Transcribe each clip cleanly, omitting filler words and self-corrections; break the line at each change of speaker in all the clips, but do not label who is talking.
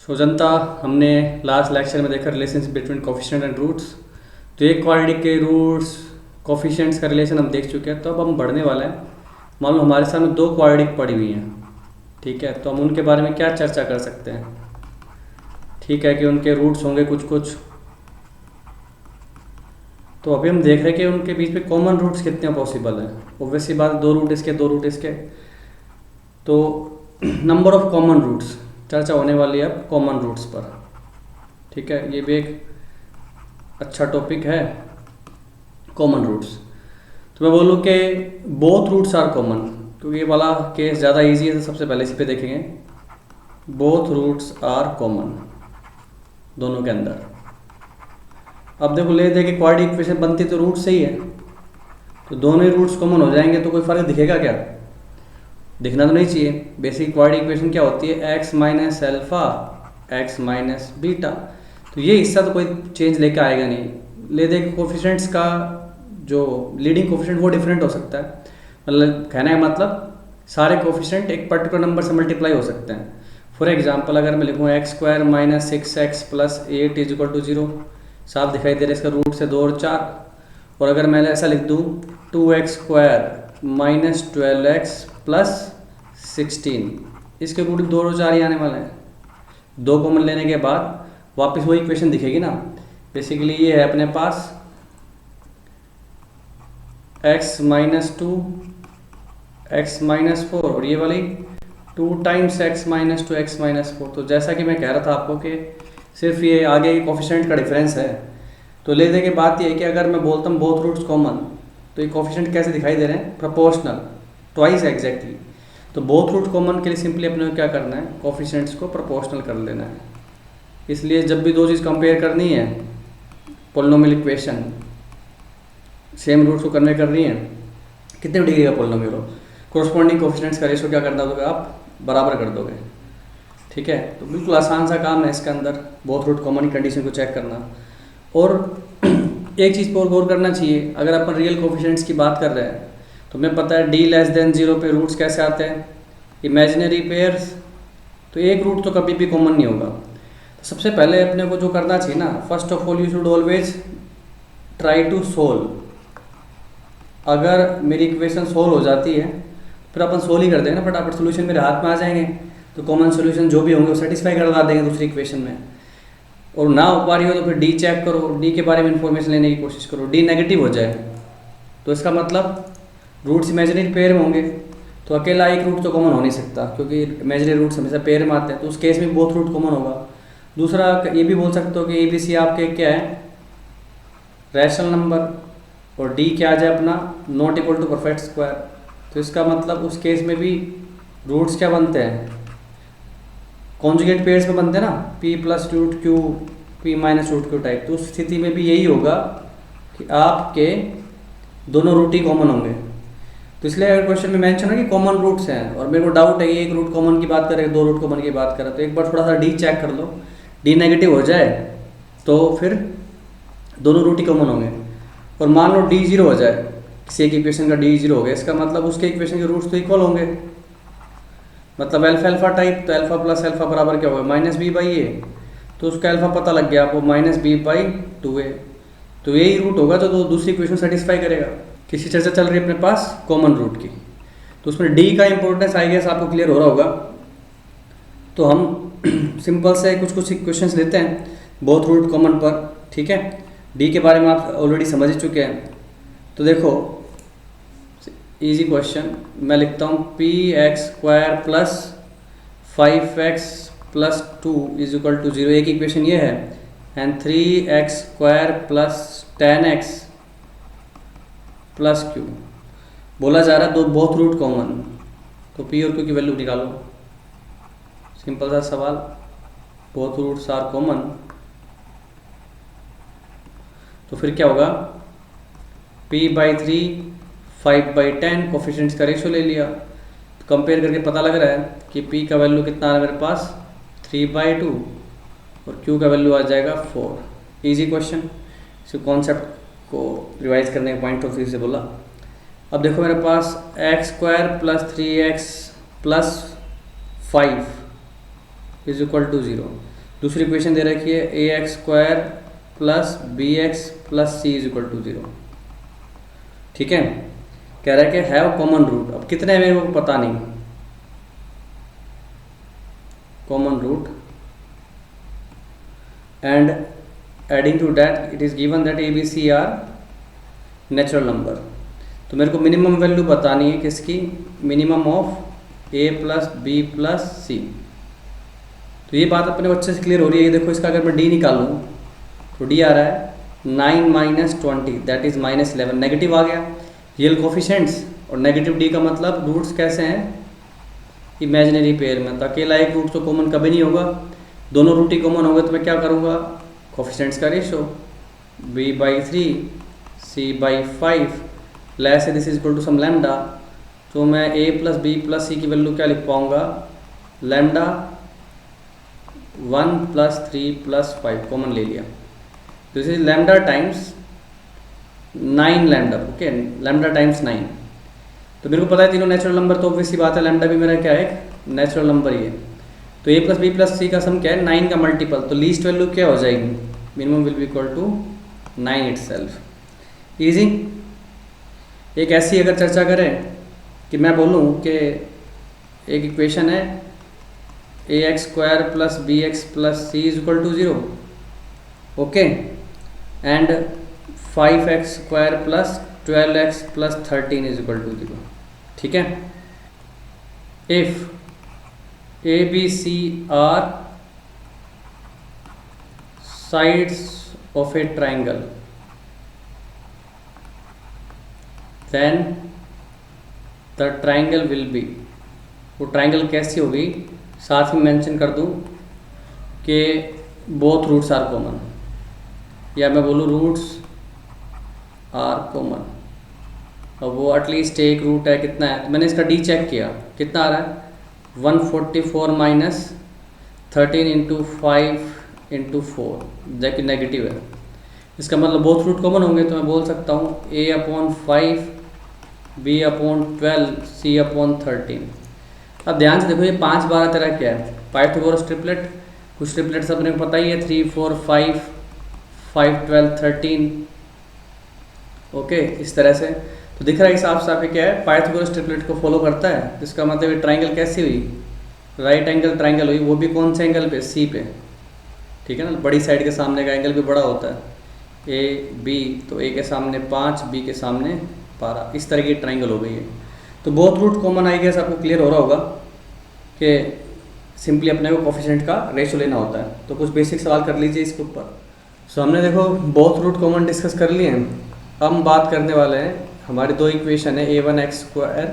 सो जनता, हमने last lecture में देखा relationship between coefficient and roots. तो एक क्वाड्रेटिक के रूट्स कोफिशिएंट्स का रिलेशन हम देख चुके हैं। तो अब हम बढ़ने वाले हैं। मान लो हमारे सामने दो क्वाड्रेटिक पड़ी हुई हैं, ठीक है। तो हम उनके बारे में क्या चर्चा कर सकते हैं? ठीक है कि उनके रूट्स होंगे कुछ कुछ। तो अभी हम देख रहे हैं कि उनके बीच में कॉमन रूट्स कितने पॉसिबल हैं। ऑब्वियसली बात, दो रूट इसके दो रूट इसके। तो नंबर ऑफ कॉमन रूट्स चर्चा होने वाली है अब कॉमन रूट्स पर, ठीक है। ये भी एक अच्छा टॉपिक है, कॉमन रूट्स। तो मैं बोलूँ कि बोथ रूट्स आर कॉमन, क्योंकि ये वाला केस ज़्यादा इजी है। तो सबसे पहले इसी पे देखेंगे, बोथ रूट्स आर कॉमन दोनों के अंदर। अब देखो, ले दे के क्वाड्रेटिक इक्वेशन बनती तो रूट से ही है, तो दोनों ही रूट्स कॉमन हो जाएंगे। तो कोई फर्क दिखेगा क्या? दिखना तो नहीं चाहिए। बेसिक क्वाड्रेटिक इक्वेशन क्या होती है? X minus alpha x minus beta. तो ये हिस्सा तो कोई चेंज लेके आएगा नहीं। ले दे के कोफिशिएंट्स का जो लीडिंग कोफिशिएंट वो डिफरेंट हो सकता है। मतलब कहने का मतलब सारे कोफिशिएंट एक पर्टिकुलर नंबर से मल्टीप्लाई हो सकते हैं। फॉर एग्जांपल अगर मैं लिखूँ x square minus 6x plus 8 is equal to 0, साफ दिखाई दे रहा है इसका रूट से 2 और 4। और अगर मैं ऐसा लिख दूँ 2x square minus 12x plus 16, इसके रूट 2 और 4 ही आने वाले हैं। दो कॉमन लेने के बाद वापस वही इक्वेशन दिखेगी ना। बेसिकली ये है अपने पास x माइनस 2 एक्स माइनस 4 और ये वाली 2 times x minus 2 x minus 4। तो जैसा कि मैं कह रहा था आपको कि सिर्फ ये आगे के कोफिशिएंट का डिफरेंस है। तो ले दे के बात ये है कि अगर मैं बोलता हूँ बोथ रूट्स कॉमन, तो ये कोफिशिएंट कैसे दिखाई दे रहे हैं? Proportional, twice exactly. तो बोथ रूट कॉमन के लिए सिंपली अपने को क्या करना है? कोफिशिएंट्स को प्रोपोर्शनल कर लेना है। इसलिए जब भी दो चीज़ कंपेयर करनी है, पोलिनोमियल इक्वेशन सेम रूट्स को कन्वे करनी है, कितने डिग्री का पोलिनोमियल हो, कोरस्पॉन्डिंग कोफिशिएंट्स का रेशो क्या करना होगा? आप बराबर कर दोगे, ठीक है। तो बिल्कुल आसान सा काम है इसके अंदर, बोथ रूट कॉमन की कंडीशन को चेक करना। और एक चीज़ पर गौर करना चाहिए, अगर अपन रियल कोफिशिएंट्स की बात कर रहे हैं तो हमें पता है d<0 पे रूट्स कैसे आते हैं? Imaginary pairs. तो एक रूट तो कभी भी कॉमन नहीं होगा। तो सबसे पहले अपने को जो करना चाहिए ना, first of all you should always try to solve. अगर मेरी इक्वेशन सोल्व हो जाती है फिर अपन सोल्व ही कर देंगे ना, फटाफट सोल्यूशन मेरे हाथ में आ जाएंगे। तो कॉमन सोल्यूशन जो भी होंगे वो सेटिस्फाई करवा देंगे दूसरी इक्वेशन में। और ना हो पा रही हो तो फिर डी चेक करो, डी के बारे में इंफॉर्मेशन लेने की कोशिश करो। डी नेगेटिव हो जाए तो इसका मतलब रूट्स इमेजिनरी पेयर में होंगे। तो अकेला एक रूट तो कॉमन हो नहीं सकता, क्योंकि इमेजिनरी रूट्स हमेशा पेयर में आते हैं। तो उस केस में बोथ रूट कॉमन होगा। दूसरा ये भी बोल सकते हो कि ए बी सी आपके क्या है? Rational number. और डी क्या आ जाए अपना? Not equal to perfect square. तो इसका मतलब उस केस में भी रूट्स क्या बनते हैं? कॉन्जुगेट पेयर्स में बनते हैं ना, p plus root q p minus root q type. तो उस स्थिति में भी यही होगा कि आपके दोनों रूट ही कॉमन होंगे। तो इसलिए अगर क्वेश्चन में मेंशन है कि कॉमन रूट्स हैं और मेरे को डाउट है कि एक रूट कॉमन की बात करें, दो रूट कॉमन की बात करें, तो एक बार थोड़ा सा डी चेक कर लो। डी नेगेटिव हो जाए तो फिर दोनों रूट ही कॉमन होंगे। और मान लो डी 0 हो जाए, किसी एक इक्वेशन का डी 0 हो गया, इसका मतलब उसके इक्वेशन के रूट्स तो इक्वल होंगे। मतलब अल्फा अल्फा टाइप, तो अल्फा प्लस अल्फा बराबर क्या होगा? माइनस बी बाई ए। तो उसका अल्फा पता लग गया आपको, माइनस बी बाई 2a। तो यही रूट होगा जो दूसरी इक्वेशन सेटिस्फाई करेगा। किसी चर्चा चल रही है अपने पास कॉमन रूट की, तो उसमें डी का इंपॉर्टेंस आई गेस आपको क्लियर हो रहा होगा। तो हम सिंपल से कुछ कुछ इक्वेशंस लेते हैं बोथ रूट कॉमन पर, ठीक है। डी के बारे में आप ऑलरेडी समझ ही चुके हैं। तो देखो इजी क्वेश्चन, मैं लिखता हूँ p x square plus 5x plus 2 is equal to 0। एक इक्वेशन ये है। And 3x square plus 10x plus q. बोला जा रहा है दो बोथ रूट कॉमन, तो p और q की वैल्यू निकालो। सिंपल सा सवाल, बोथ रूट्स आर कॉमन। तो फिर क्या होगा? p/3 5/10 कोफिशिएंट्स का रेशो ले लिया। तो कंपेयर करके पता लग रहा है कि p का वैल्यू कितना आ रहा है मेरे पास? 3/2 और q का वैल्यू आ जाएगा 4। Easy question. इस कॉन्सेप्ट को रिवाइज करने के पॉइंट ऑफ व्यू से बोला। अब देखो मेरे पास X square plus 3x plus 5 is equal to 0। दूसरी इक्वेशन दे रखी है A x square plus B x plus C is equal to 0। ठीक है, कह रहा है कि हैव कॉमन रूट। अब कितने हैं मेरे को पता नहीं, common root and adding to that it is given that A B C are natural number. तो मेरे को मिनिमम वैल्यू बतानी है किसकी, minimum of A plus B plus C. तो ये बात अपने को अच्छे से क्लियर हो रही है। ये देखो, इसका अगर मैं डी निकालूँ तो डी आ रहा है 9 minus 20 that is minus 11, negative आ गया। रियल कोफिशेंट्स और नेगेटिव डी का मतलब रूट्स कैसे हैं, इमेजिनरी पेयर में। तो अकेला एक रूट तो कॉमन कभी नहीं होगा, दोनों रूट ही कॉमन होंगे। तो मैं क्या करूँगा, कोफिशेंट्स का ratio b/3 c/5 less this is equal to some lambda. तो मैं a plus B plus c की वैल्यू क्या लिख पाऊँगा, लैम्डा 1 प्लस 3 प्लस 5 कॉमन ले लिया। तो this is lambda times 9 lambda. Okay, lambda times 9। तो मेरे को पता है तीनों नेचुरल नंबर, तो ऑब्वियस सी बात है लैम्डा भी मेरा क्या है, एक नेचुरल नंबर ही है। तो a प्लस बी प्लस सी का सम क्या है, 9 का मल्टीपल। तो लीस्ट वैल्यू क्या हो जाएगी, minimum will be equal to 9 itself. Easy. एक ऐसी अगर चर्चा करें कि मैं बोलूँ कि एक इक्वेशन है A x square plus B x plus C is equal to 0, okay, and 5x square plus 12x plus 13 is equal to 0। ठीक है, if A B C are sides of a triangle then the triangle will be, वो triangle कैसी होगी, साथ में mention कर दूं कि बोथ रूट्स आर कॉमन, या मैं बोलूँ रूट्स आर कॉमन। अब वो एटलीस्ट एक रूट है, कितना है, तो मैंने इसका डी चेक किया, कितना आ रहा है 144 माइनस 13 इंटू 5 इंटू 4, जबकि नेगेटिव है। इसका मतलब बोथ रूट कॉमन होंगे। तो मैं बोल सकता हूँ a/5 b/12 c/13। अब ध्यान से देखो, ये 5 12 तरह क्या है, पाइथागोरस ट्रिपलेट। कुछ ट्रिपलेट्स अपने को पता ही है, 3 4 5 5 12 13, ओके, इस तरह से। तो दिख रहा है हिसाब से आपके क्या है, पाइथागोरस ट्रिपलेट को फॉलो करता है। इसका मतलब ये ट्राइंगल कैसी हुई, राइट एंगल ट्राइंगल हुई, वो भी कौन से एंगल पे, सी पे। ठीक है ना, बड़ी साइड के सामने का एंगल भी बड़ा होता है, ए बी, तो ए के सामने 5, बी के सामने 12, इस तरह की ट्राइंगल हो गई है। तो both root common I guess आपको क्लियर हो रहा होगा कि सिंपली अपने को कोफिशिएंट का रेशो लेना होता है। तो कुछ बेसिक सवाल कर लीजिए इसके ऊपर। सो हमने देखो बोथ रूट कॉमन डिस्कस कर लिए हैं। अब हम बात करने वाले हैं, हमारी दो इक्वेशन है a1x square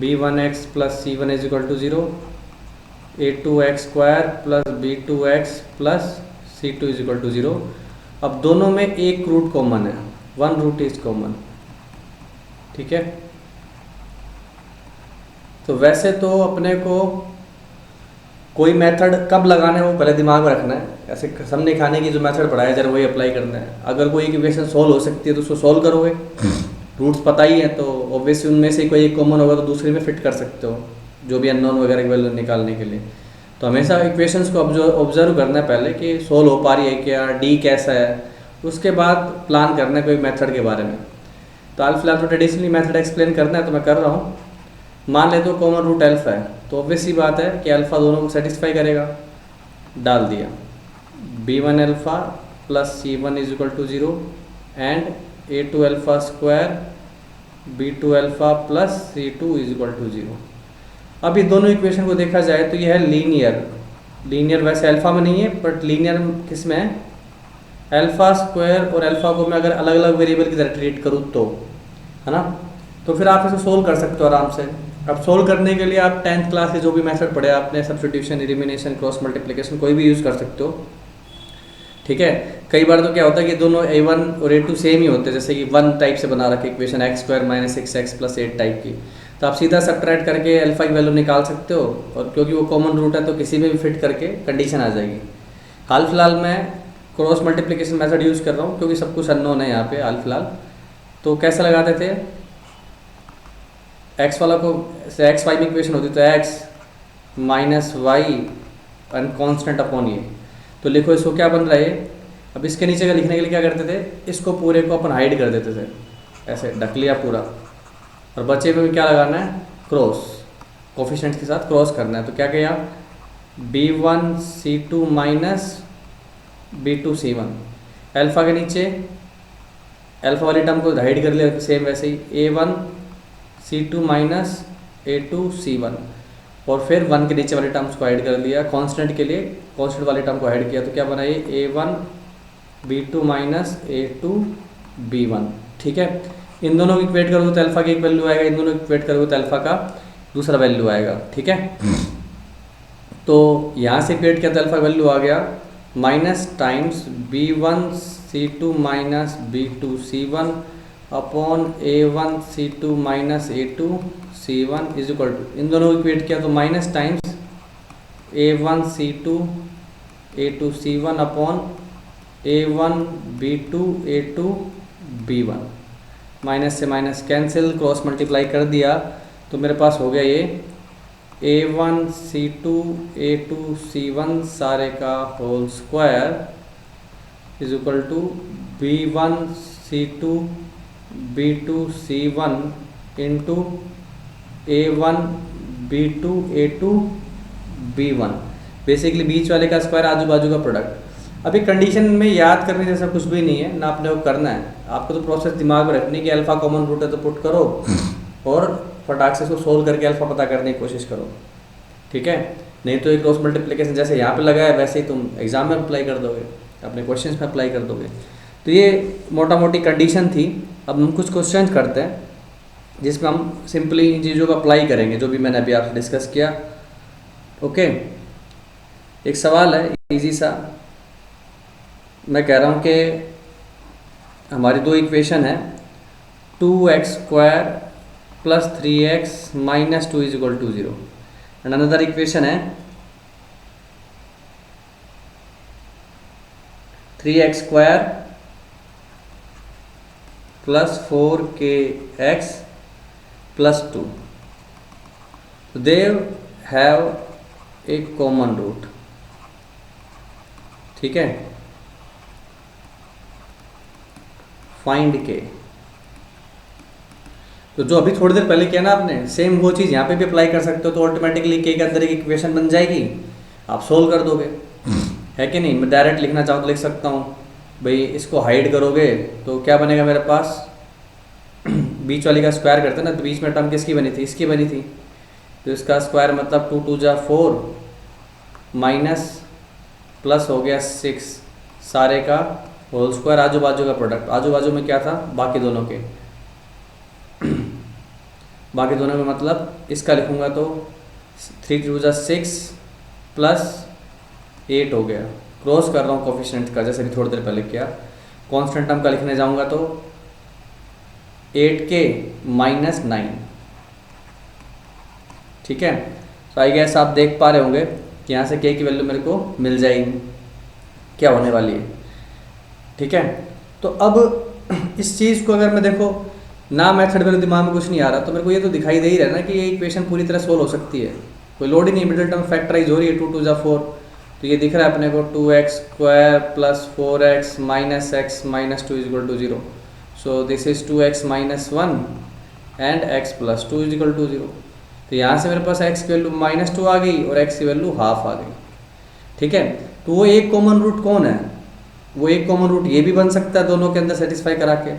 b1x plus c1 is equal to 0, a2x square plus b2x plus c2 is equal to 0। अब दोनों में एक रूट कॉमन है, वन रूट इज कॉमन। ठीक है, तो वैसे तो अपने को कोई मेथड कब लगाना है वो पहले दिमाग में रखना है। ऐसे कसम नहीं खाने की जो मेथड पढ़ाया जरा वही अप्लाई करना है। अगर कोई इक्वेशन सॉल्व हो सकती है तो उसको सॉल्व करोगे, रूट्स पता ही है तो ऑब्वियसली उनमें से कोई एक कॉमन होगा तो दूसरे में फिट कर सकते हो, जो भी अननोन वगैरह की वैल्यू निकालने के लिए। तो हमेशा इक्वेशंस को ऑब्जर्व करना है पहले कि सॉल्व हो पा रही है क्या, डी कैसा है, उसके बाद प्लान करना है कोई मेथड के बारे में। तो हाल फिलहाल तो ट्रेडिशनली मेथड एक्सप्लेन करना है तो मैं कर रहा हूँ। मान ले तो कॉमन रूट अल्फा है, तो ऑब्वियस सी बात है कि अल्फ़ा दोनों को सेटिस्फाई करेगा, डाल दिया b1 alpha plus c1 is equal to 0 and a2 alpha square b2 alpha plus c2 is equal to 0। अब ये दोनों इक्वेशन को देखा जाए तो यह है लीनियर वैसे अल्फ़ा में नहीं है बट लीनियर किस में है, अल्फ़ा स्क्वायर और अल्फ़ा को मैं अगर अलग अलग वेरिएबल की तरह ट्रीट करूँ तो, है ना, तो फिर आप इसे सोल्व कर सकते हो आराम से। अब सोल्व करने के लिए आप 10th क्लास के जो भी मेथड पढ़े आपने, सब्स्टिट्यूशन, एलिमिनेशन, क्रॉस मल्टीप्लिकेशन, कोई भी यूज़ कर सकते हो। ठीक है, कई बार तो क्या होता है कि दोनों a1 और a2 सेम ही होते हैं, जैसे कि 1 टाइप से बना रखे equation x square minus 6x plus 8 type की, तो आप सीधा सब्ट्रैक्ट करके अल्फा की वैल्यू निकाल सकते हो, और क्योंकि वो कॉमन रूट है तो किसी में भी फिट करके कंडीशन आ जाएगी। हाल फिलहाल मैं क्रॉस मल्टीप्लिकेशन मेथड यूज़ कर रहा हूँ क्योंकि सब कुछ अननोन है यहाँ पे हाल फिलहाल। तो कैसे लगाते थे, x वाला को एक्स वाई में इक्वेशन होती तो x minus y and constant upon ये, तो लिखो इसको क्या बन रहा है ये। अब इसके नीचे का लिखने के लिए क्या करते थे, इसको पूरे को अपन हाइड कर देते थे, ऐसे ढक लिया पूरा, और बचे में क्या लगाना है, क्रॉस, कोफिशिएंट्स के साथ क्रॉस करना है। तो क्या किया, B1C2 माइनस B2C1, अल्फ़ा के नीचे अल्फ़ा वाली टर्म को हाइड कर लिया, सेम वैसे ही A1C2 माइनस A2C1, और फिर 1 के नीचे वाली टर्म्स को ऐड कर लिया, कांस्टेंट के लिए कांस्टेंट वाली टर्म को ऐड किया। तो क्या बना ये A1B2 माइनस A2B1। ठीक है, इन दोनों को इक्वेट करोगे तो अल्फा की एक वैल्यू आएगा, इन दोनों को इक्वेट करोगे तो अल्फा का दूसरा वैल्यू आएगा। ठीक है, तो यहाँ से इक्वेट किया तो अल्फा वैल्यू आ गया minus times B1C2 minus B2C1 upon A1C2 minus A2C1 is equal to, इन दोनों को इक्वेट किया तो minus times A1C2 A2C1 upon A1B2 A2B1, minus से माइनस कैंसिल, क्रॉस मल्टीप्लाई कर दिया तो मेरे पास हो गया ये A1C2 A2C1 सारे का whole square is equal to B1C2 B2C1 into A1B2 A2B1, basically बीच वाले का स्क्वायर, आजू बाजू का प्रोडक्ट। अभी कंडीशन में याद करने जैसा कुछ भी नहीं है ना, आपने वो करना है, आपको तो प्रोसेस दिमाग में रखनी कि अल्फा कॉमन रूट है तो पुट करो और फटाक से इसको सोल्व करके अल्फा पता करने की कोशिश करो। ठीक है, नहीं तो एक क्रॉस मल्टीप्लिकेशन जैसे यहाँ पे लगा है वैसे ही तुम एग्जाम में अप्लाई कर दोगे, अपने क्वेश्चंस में अप्लाई कर दोगे। तो ये मोटा मोटी कंडीशन थी। अब हम कुछ क्वेश्चन करते हैं जिसमें हम सिंपली इन चीज़ों को अप्लाई करेंगे जो भी मैंने अभी आपसे डिस्कस किया। ओके, एक सवाल है इजी सा, मैं कह रहा हूँ कि हमारी दो इक्वेशन है 2x² plus 3x minus 2 is equal to 0, and another equation है 3x² plus 4kx plus 2, they have a common root. ठीक है, फाइंड के। तो जो अभी थोड़ी देर पहले किया ना आपने, सेम वो चीज़ यहाँ पे भी अप्लाई कर सकते हो, तो ऑटोमेटिकली के अंदर एक इक्वेशन बन जाएगी, आप सोल्व कर दोगे, है कि नहीं। मैं डायरेक्ट लिखना चाहूँ तो लिख सकता हूँ भाई, इसको हाइड करोगे तो क्या बनेगा मेरे पास, बीच वाली का स्क्वायर करते ना, तो बीच में टर्म किसकी बनी थी, इसकी बनी थी, तो इसका स्क्वायर मतलब 2 2 जा 4 माइनस प्लस हो गया 6 सारे का होल स्क्वायर, आजू बाजू का प्रोडक्ट, आजू बाजू में क्या था, बाकी दोनों के बाकी दोनों में मतलब इसका लिखूंगा तो 3 2 जा 6 प्लस 8 हो गया, क्रॉस कर रहा हूँ कोफिशिएंट का जैसे कि थोड़ी देर पहले किया। कांस्टेंट टर्म का लिखने जाऊंगा तो 8k माइनस 9। ठीक है, तो आई गेस आप देख पा रहे होंगे कि यहाँ से k की वैल्यू मेरे को मिल जाएगी, क्या होने वाली है। ठीक है, तो अब इस चीज़ को अगर मैं देखो ना, मेथड मेरे दिमाग में कुछ नहीं आ रहा, तो मेरे को ये तो दिखाई दे ही रहा है ना कि ये इक्वेशन पूरी तरह सोल्व हो सकती है, कोई लोड ही नहीं, मिडिल टर्म फैक्टराइज हो रही है, 2 2 जा 4, तो ये दिख रहा है अपने को 2x² plus 4x minus x minus 2 is equal to 0, so this is 2x minus 1 and x plus 2 is equal to 0। तो यहाँ से मेरे पास x की वैल्यू -2 आ गई और x की वैल्यू हाफ आ गई। ठीक है, तो वो एक कॉमन रूट कौन है, वो एक कॉमन रूट ये भी बन सकता है दोनों के अंदर सेटिस्फाई करा के,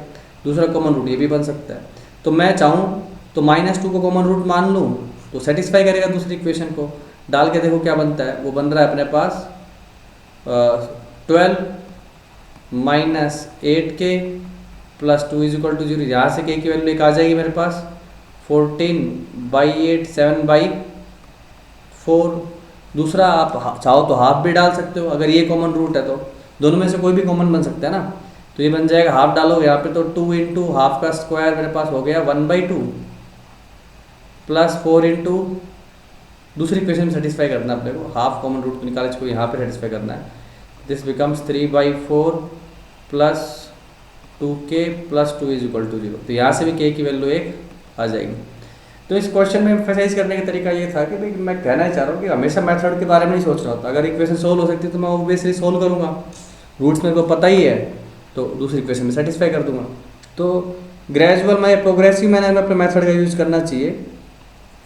दूसरा कॉमन रूट ये भी बन सकता है। तो मैं चाहूँ तो -2 को कॉमन रूट मान लूँ तो सेटिस्फाई करेगा दूसरी इक्वेशन को, डाल के देखो क्या बनता है, वो बन रहा है अपने पास 12 minus 8k plus 2 is equal to 0, यहाँ से k की वैल्यू एक आ जाएगी मेरे पास 14/8 7/4। दूसरा आप चाहो तो हाफ भी डाल सकते हो, अगर ये कॉमन रूट है तो दोनों में से कोई भी कॉमन बन सकता है ना, तो ये बन जाएगा हाफ डालोगे यहाँ पे तो 2 इंटू हाफ का स्क्वायर मेरे पास हो गया 1/2 प्लस 4 इंटू दूसरी इक्वेशन में सेटिस्फाई करना है अपने को, हाफ कॉमन रूट को निकाले इसको यहाँ पे सेटिस्फाई करना है, this becomes 3/4 plus 2k plus 2 is equal to 0, तो यहाँ से भी k की वैल्यू 1 आ जाएगी। तो इस क्वेश्चन में एम्फेसाइज करने का तरीका ये था कि भाई मैं कहना ही चाह रहा हूँ कि हमेशा मेथड के बारे में नहीं सोच रहा होता। अगर इक्वेशन सोल्व हो सकती है तो मैं ऑब्वियसली सोल्व करूँगा, रूट्स मेरे को पता ही है तो दूसरी इक्वेशन में सेटिस्फाई कर दूंगा। तो ग्रेजुअल में प्रोग्रेसिव मैनर में अपने मेथड का यूज़ करना चाहिए,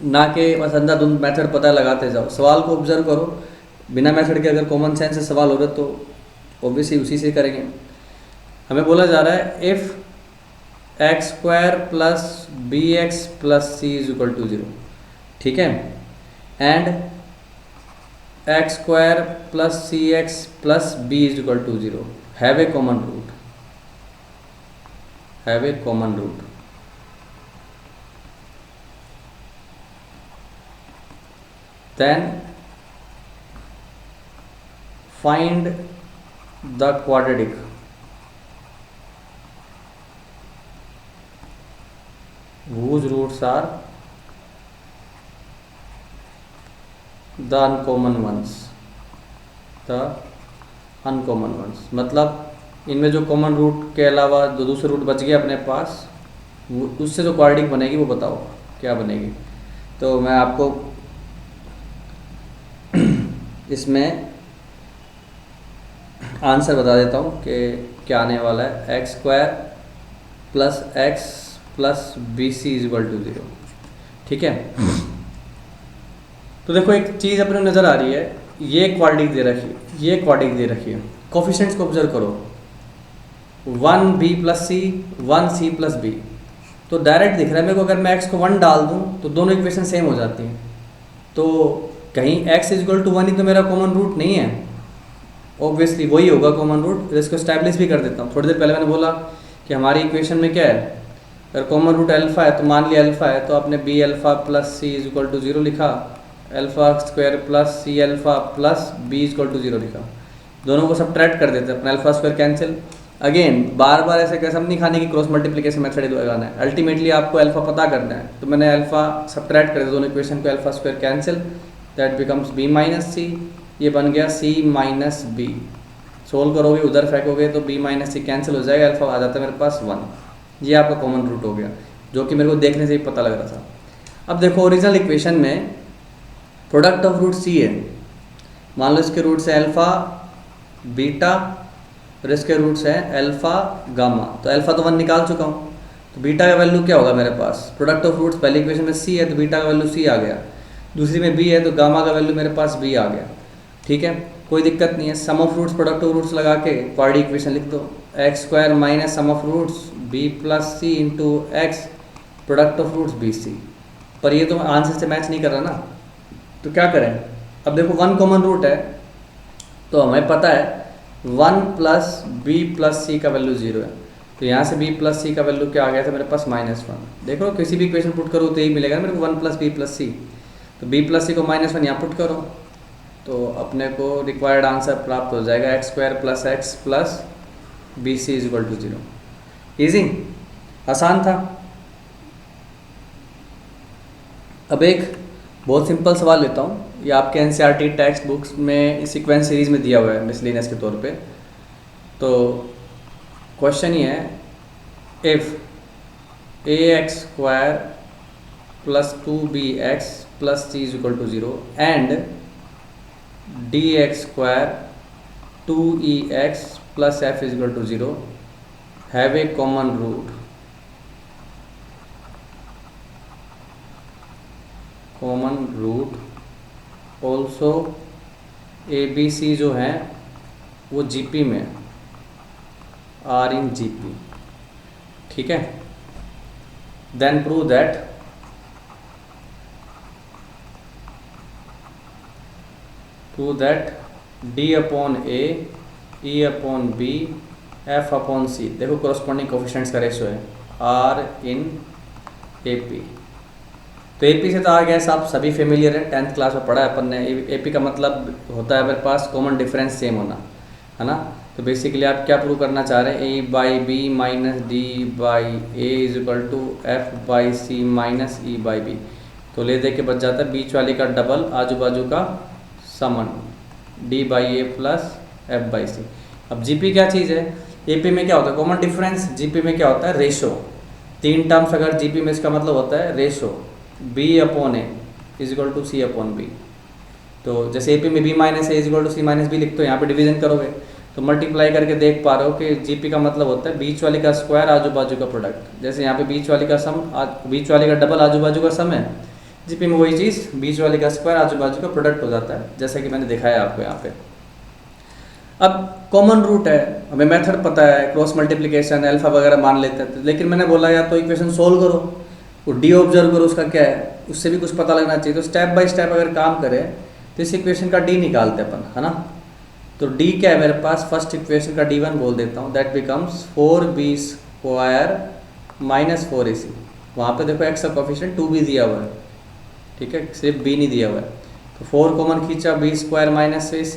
ना कि बस अंधाधुंध मेथड पता लगाते जाओ। सवाल को ऑब्जर्व करो, बिना मेथड के अगर कॉमन सेंस से सवाल हो रहे तो ऑब्वियसली उसी से करेंगे। हमें बोला जा रहा है if x square plus B x plus C is equal to 0, ठीक है, and x square plus c x plus b is equal to 0 have a common root, have a common root. Then find the quadratic, whose roots are the uncommon ones, the uncommon ones। मतलब इनमें जो common root के अलावा जो दूसरे root बच गए अपने पास, वो उससे जो क्वाड्रेटिक बनेगी वो बताओ क्या बनेगी। तो मैं आपको इसमें आंसर बता देता हूँ कि क्या आने वाला है। X square plus x plus b c is equal to 0, ठीक है। तो देखो एक चीज़ अपने नज़र आ रही है, ये क्वाड्रेटिक दे रखी है, ये क्वाड्रेटिक दे रखी है। कोफिशिएंट्स को ऑब्जर्व करो, 1 b प्लस सी, 1 c प्लस बी। तो डायरेक्ट दिख रहा है मेरे को, अगर मैं x को 1 डाल दूँ तो दोनों इक्वेशन सेम हो जाती हैं। तो कहीं x इज इक्वल टू 1 ही तो मेरा कॉमन रूट नहीं है, ऑब्वियसली वही होगा कॉमन रूट। इसको स्टैब्लिश भी कर देता हूँ। थोड़ी देर पहले मैंने बोला कि हमारी इक्वेशन में क्या है, अगर कॉमन रूट अल्फ़ा है तो मान लिया अल्फ़ा है तो आपने b alpha plus C is equal to 0 लिखा, alpha square plus c alpha plus b is equal to 0 लिखा। दोनों को सब्ट्रैक्ट कर देते हैं, अपना अल्फ़ा स्क्वायर कैंसिल। अगेन बार बार ऐसे कसम नहीं खाने की क्रॉस मल्टीप्लिकेशन मेथड लगाना है, अल्टीमेटली आपको अल्फ़ा पता करना है। तो मैंने अल्फ़ा सब्ट्रैक्ट कर दिया दोनों इक्वेशन को, alpha square cancel, that becomes B minus C, ये बन गया सी माइनस बी। सोल्व करोगे उधर फेंकोगे तो बी माइनस सी कैंसिल हो जाएगा, अल्फ़ा आ जाता है मेरे पास 1। ये आपका कॉमन रूट हो गया, जो कि मेरे को देखने से ही पता लग रहा था। अब देखो ओरिजिनल इक्वेशन में प्रोडक्ट ऑफ रूट सी है, मान लो इसके रूट्स है अल्फ़ा बीटा और इसके रूट्स हैं अल्फ़ा गामा। तो अल्फ़ा तो 1 निकाल चुका हूँ, तो बीटा का वैल्यू क्या होगा मेरे पास, प्रोडक्ट ऑफ रूट्स पहली इक्वेशन में सी है तो बीटा का वैल्यू सी आ गया, दूसरी में बी है तो गामा का वैल्यू मेरे पास बी आ गया, ठीक है, कोई दिक्कत नहीं है। Sum of roots product of roots लगा के क्वाड्रेटिक इक्वेशन लिख दो, X square minus sum of roots B plus C into X product of roots B C. पर ये तो आंसर से मैच नहीं कर रहा ना, तो क्या करें। अब देखो 1 कॉमन रूट है तो हमें पता है 1 प्लस बी प्लस सी का वैल्यू 0 है, तो यहाँ से बी प्लस सी का वैल्यू क्या आ गया था मेरे पास -1। देखो किसी भी इक्वेशन पुट करो तो यही मिलेगा मेरे को 1 प्लस बी प्लस सी। तो बी प्लस सी को -1 यहाँ पुट करो तो अपने को रिक्वायर्ड आंसर प्राप्त हो जाएगा, x square plus x plus b c is equal to 0। Easy, आसान था। अब एक बहुत सिंपल सवाल लेता हूँ, ये आपके एनसीईआरटी टेक्स्ट बुक्स में इस सीक्वेंस सीरीज में दिया हुआ है मिसलेनियस के तौर पे। तो क्वेश्चन ये है, if a x square plus 2bx plus C is equal to 0 and d x square 2ex plus f is equal to 0 have a common root, common root also a B c जो है वो GP में are in GP, ठीक है। Then prove that D upon A E upon B F upon C, देखो corresponding coefficients का ratio है are in A P. तो एपी से तो आ गया साहब, सभी फेमिलियर है, 10th क्लास में पढ़ा है अपन ने। एपी का मतलब होता है मेरे पास कॉमन डिफरेंस सेम होना, है ना। तो बेसिकली आप क्या प्रूव करना चाह रहे हैं, A by B minus D by A is equal to F by C minus E by B. तो ले दे के बच जाता है बीच वाले का डबल, आजू बाजू का समन, D by A plus F by C. अब जीपी क्या चीज़ है, एपी में क्या होता है कॉमन डिफरेंस, जीपी में क्या होता है रेशो। 3 टर्म्स अगर जीपी में, इसका मतलब होता है ratio, b upon a is equal to c upon b. तो जैसे ए पी में b minus a is equal to c minus b लिखते हो, यहाँ पे डिवीजन करोगे तो मल्टीप्लाई करके देख पा रहे हो कि जीपी का मतलब होता है बीच वाले का स्क्वायर आजू बाजू का प्रोडक्ट। जैसे यहाँ पे बीच वाले का सम बीच वाले का डबल आजू बाजू का सम है, जीपी में वही चीज़ बीच वाले का स्क्वायर आजू बाजू का प्रोडक्ट हो जाता है, जैसा कि मैंने दिखाया आपको यहाँ पे। अब कॉमन रूट है, हमें मेथड पता है, क्रॉस मल्टीप्लिकेशन अल्फा वगैरह मान लेते हैं, लेकिन मैंने बोला या तो इक्वेशन सोल्व करो, वो डी ऑब्जर्व करो उसका क्या है, उससे भी कुछ पता लगना चाहिए। तो स्टेप बाय स्टेप अगर काम करें तो इस इक्वेशन का डी निकालते अपन, है ना। तो डी क्या है मेरे पास, फर्स्ट इक्वेशन का डी वन बोल देता हूँ, that becomes 4b² minus 4ac। वहाँ पे देखो एक्स का कोफिशिएंट 2b दिया हुआ है, ठीक है, सिर्फ b नहीं दिया हुआ है। तो 4 कॉमन खींचा, b² माइनस ac।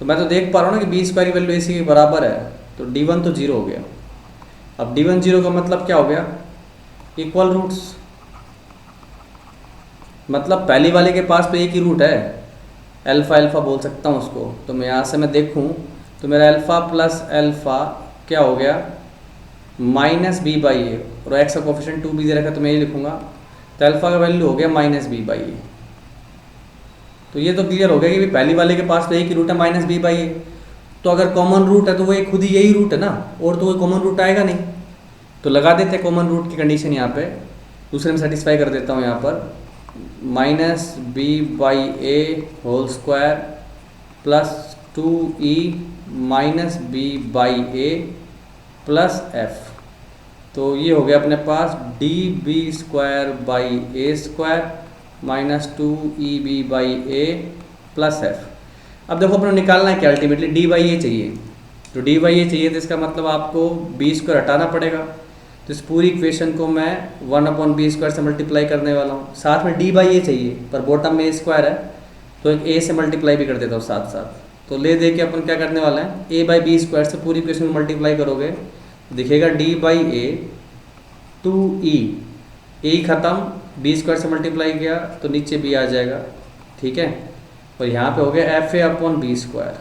तो मैं तो देख पा रहा हूँ ना कि b² की वैल्यू ac के बराबर है, तो d1 तो 0 हो गया। अब d1 0 का मतलब क्या हो गया, इक्वल रूट्स, मतलब पहली वाले के पास तो एक ही रूट है, अल्फा अल्फा बोल सकता हूँ उसको। तो मैं यहाँ से मैं देखूँ तो मेरा अल्फा प्लस अल्फा क्या हो गया, माइनस बी बाई ए, और एक्स का कोफिशिएंट 2b दे रखा है तो मैं ये लिखूँगा, तो अल्फा का वैल्यू हो गया माइनस बी बाई ए। तो ये तो क्लियर हो गया कि पहली वाले के पास तो एक ही रूट है माइनस बी बाई ए। तो अगर कॉमन रूट है तो वो एक खुद ही यही रूट है ना, और तो कोई कॉमन रूट आएगा नहीं। तो लगा देते हैं कॉमन रूट की कंडीशन यहाँ पे, दूसरे में सेटिस्फाई कर देता हूँ यहाँ पर, minus b by a whole square plus 2e minus b by A plus f. तो ये हो गया अपने पास db² by a² minus 2eb by A plus f. अब देखो अपने निकालना है क्या, अल्टीमेटली डी बाई ए चाहिए। तो डी बाई ए चाहिए तो इसका मतलब आपको b² हटाना पड़ेगा। तो इस पूरी इक्वेशन को मैं 1/b² से मल्टीप्लाई करने वाला हूँ। साथ में डी बाई ए चाहिए, पर बॉटम में a² है तो एक a से मल्टीप्लाई भी कर देता हूँ साथ साथ। तो ले दे के अपन क्या करने वाला है, a/b² से पूरी इक्वेशन को मल्टीप्लाई करोगे, दिखेगा d बाई ए 2e, ए ख़त्म, b² से मल्टीप्लाई किया तो नीचे b आ जाएगा, ठीक है। और यहाँ पे हो गया fa/b²।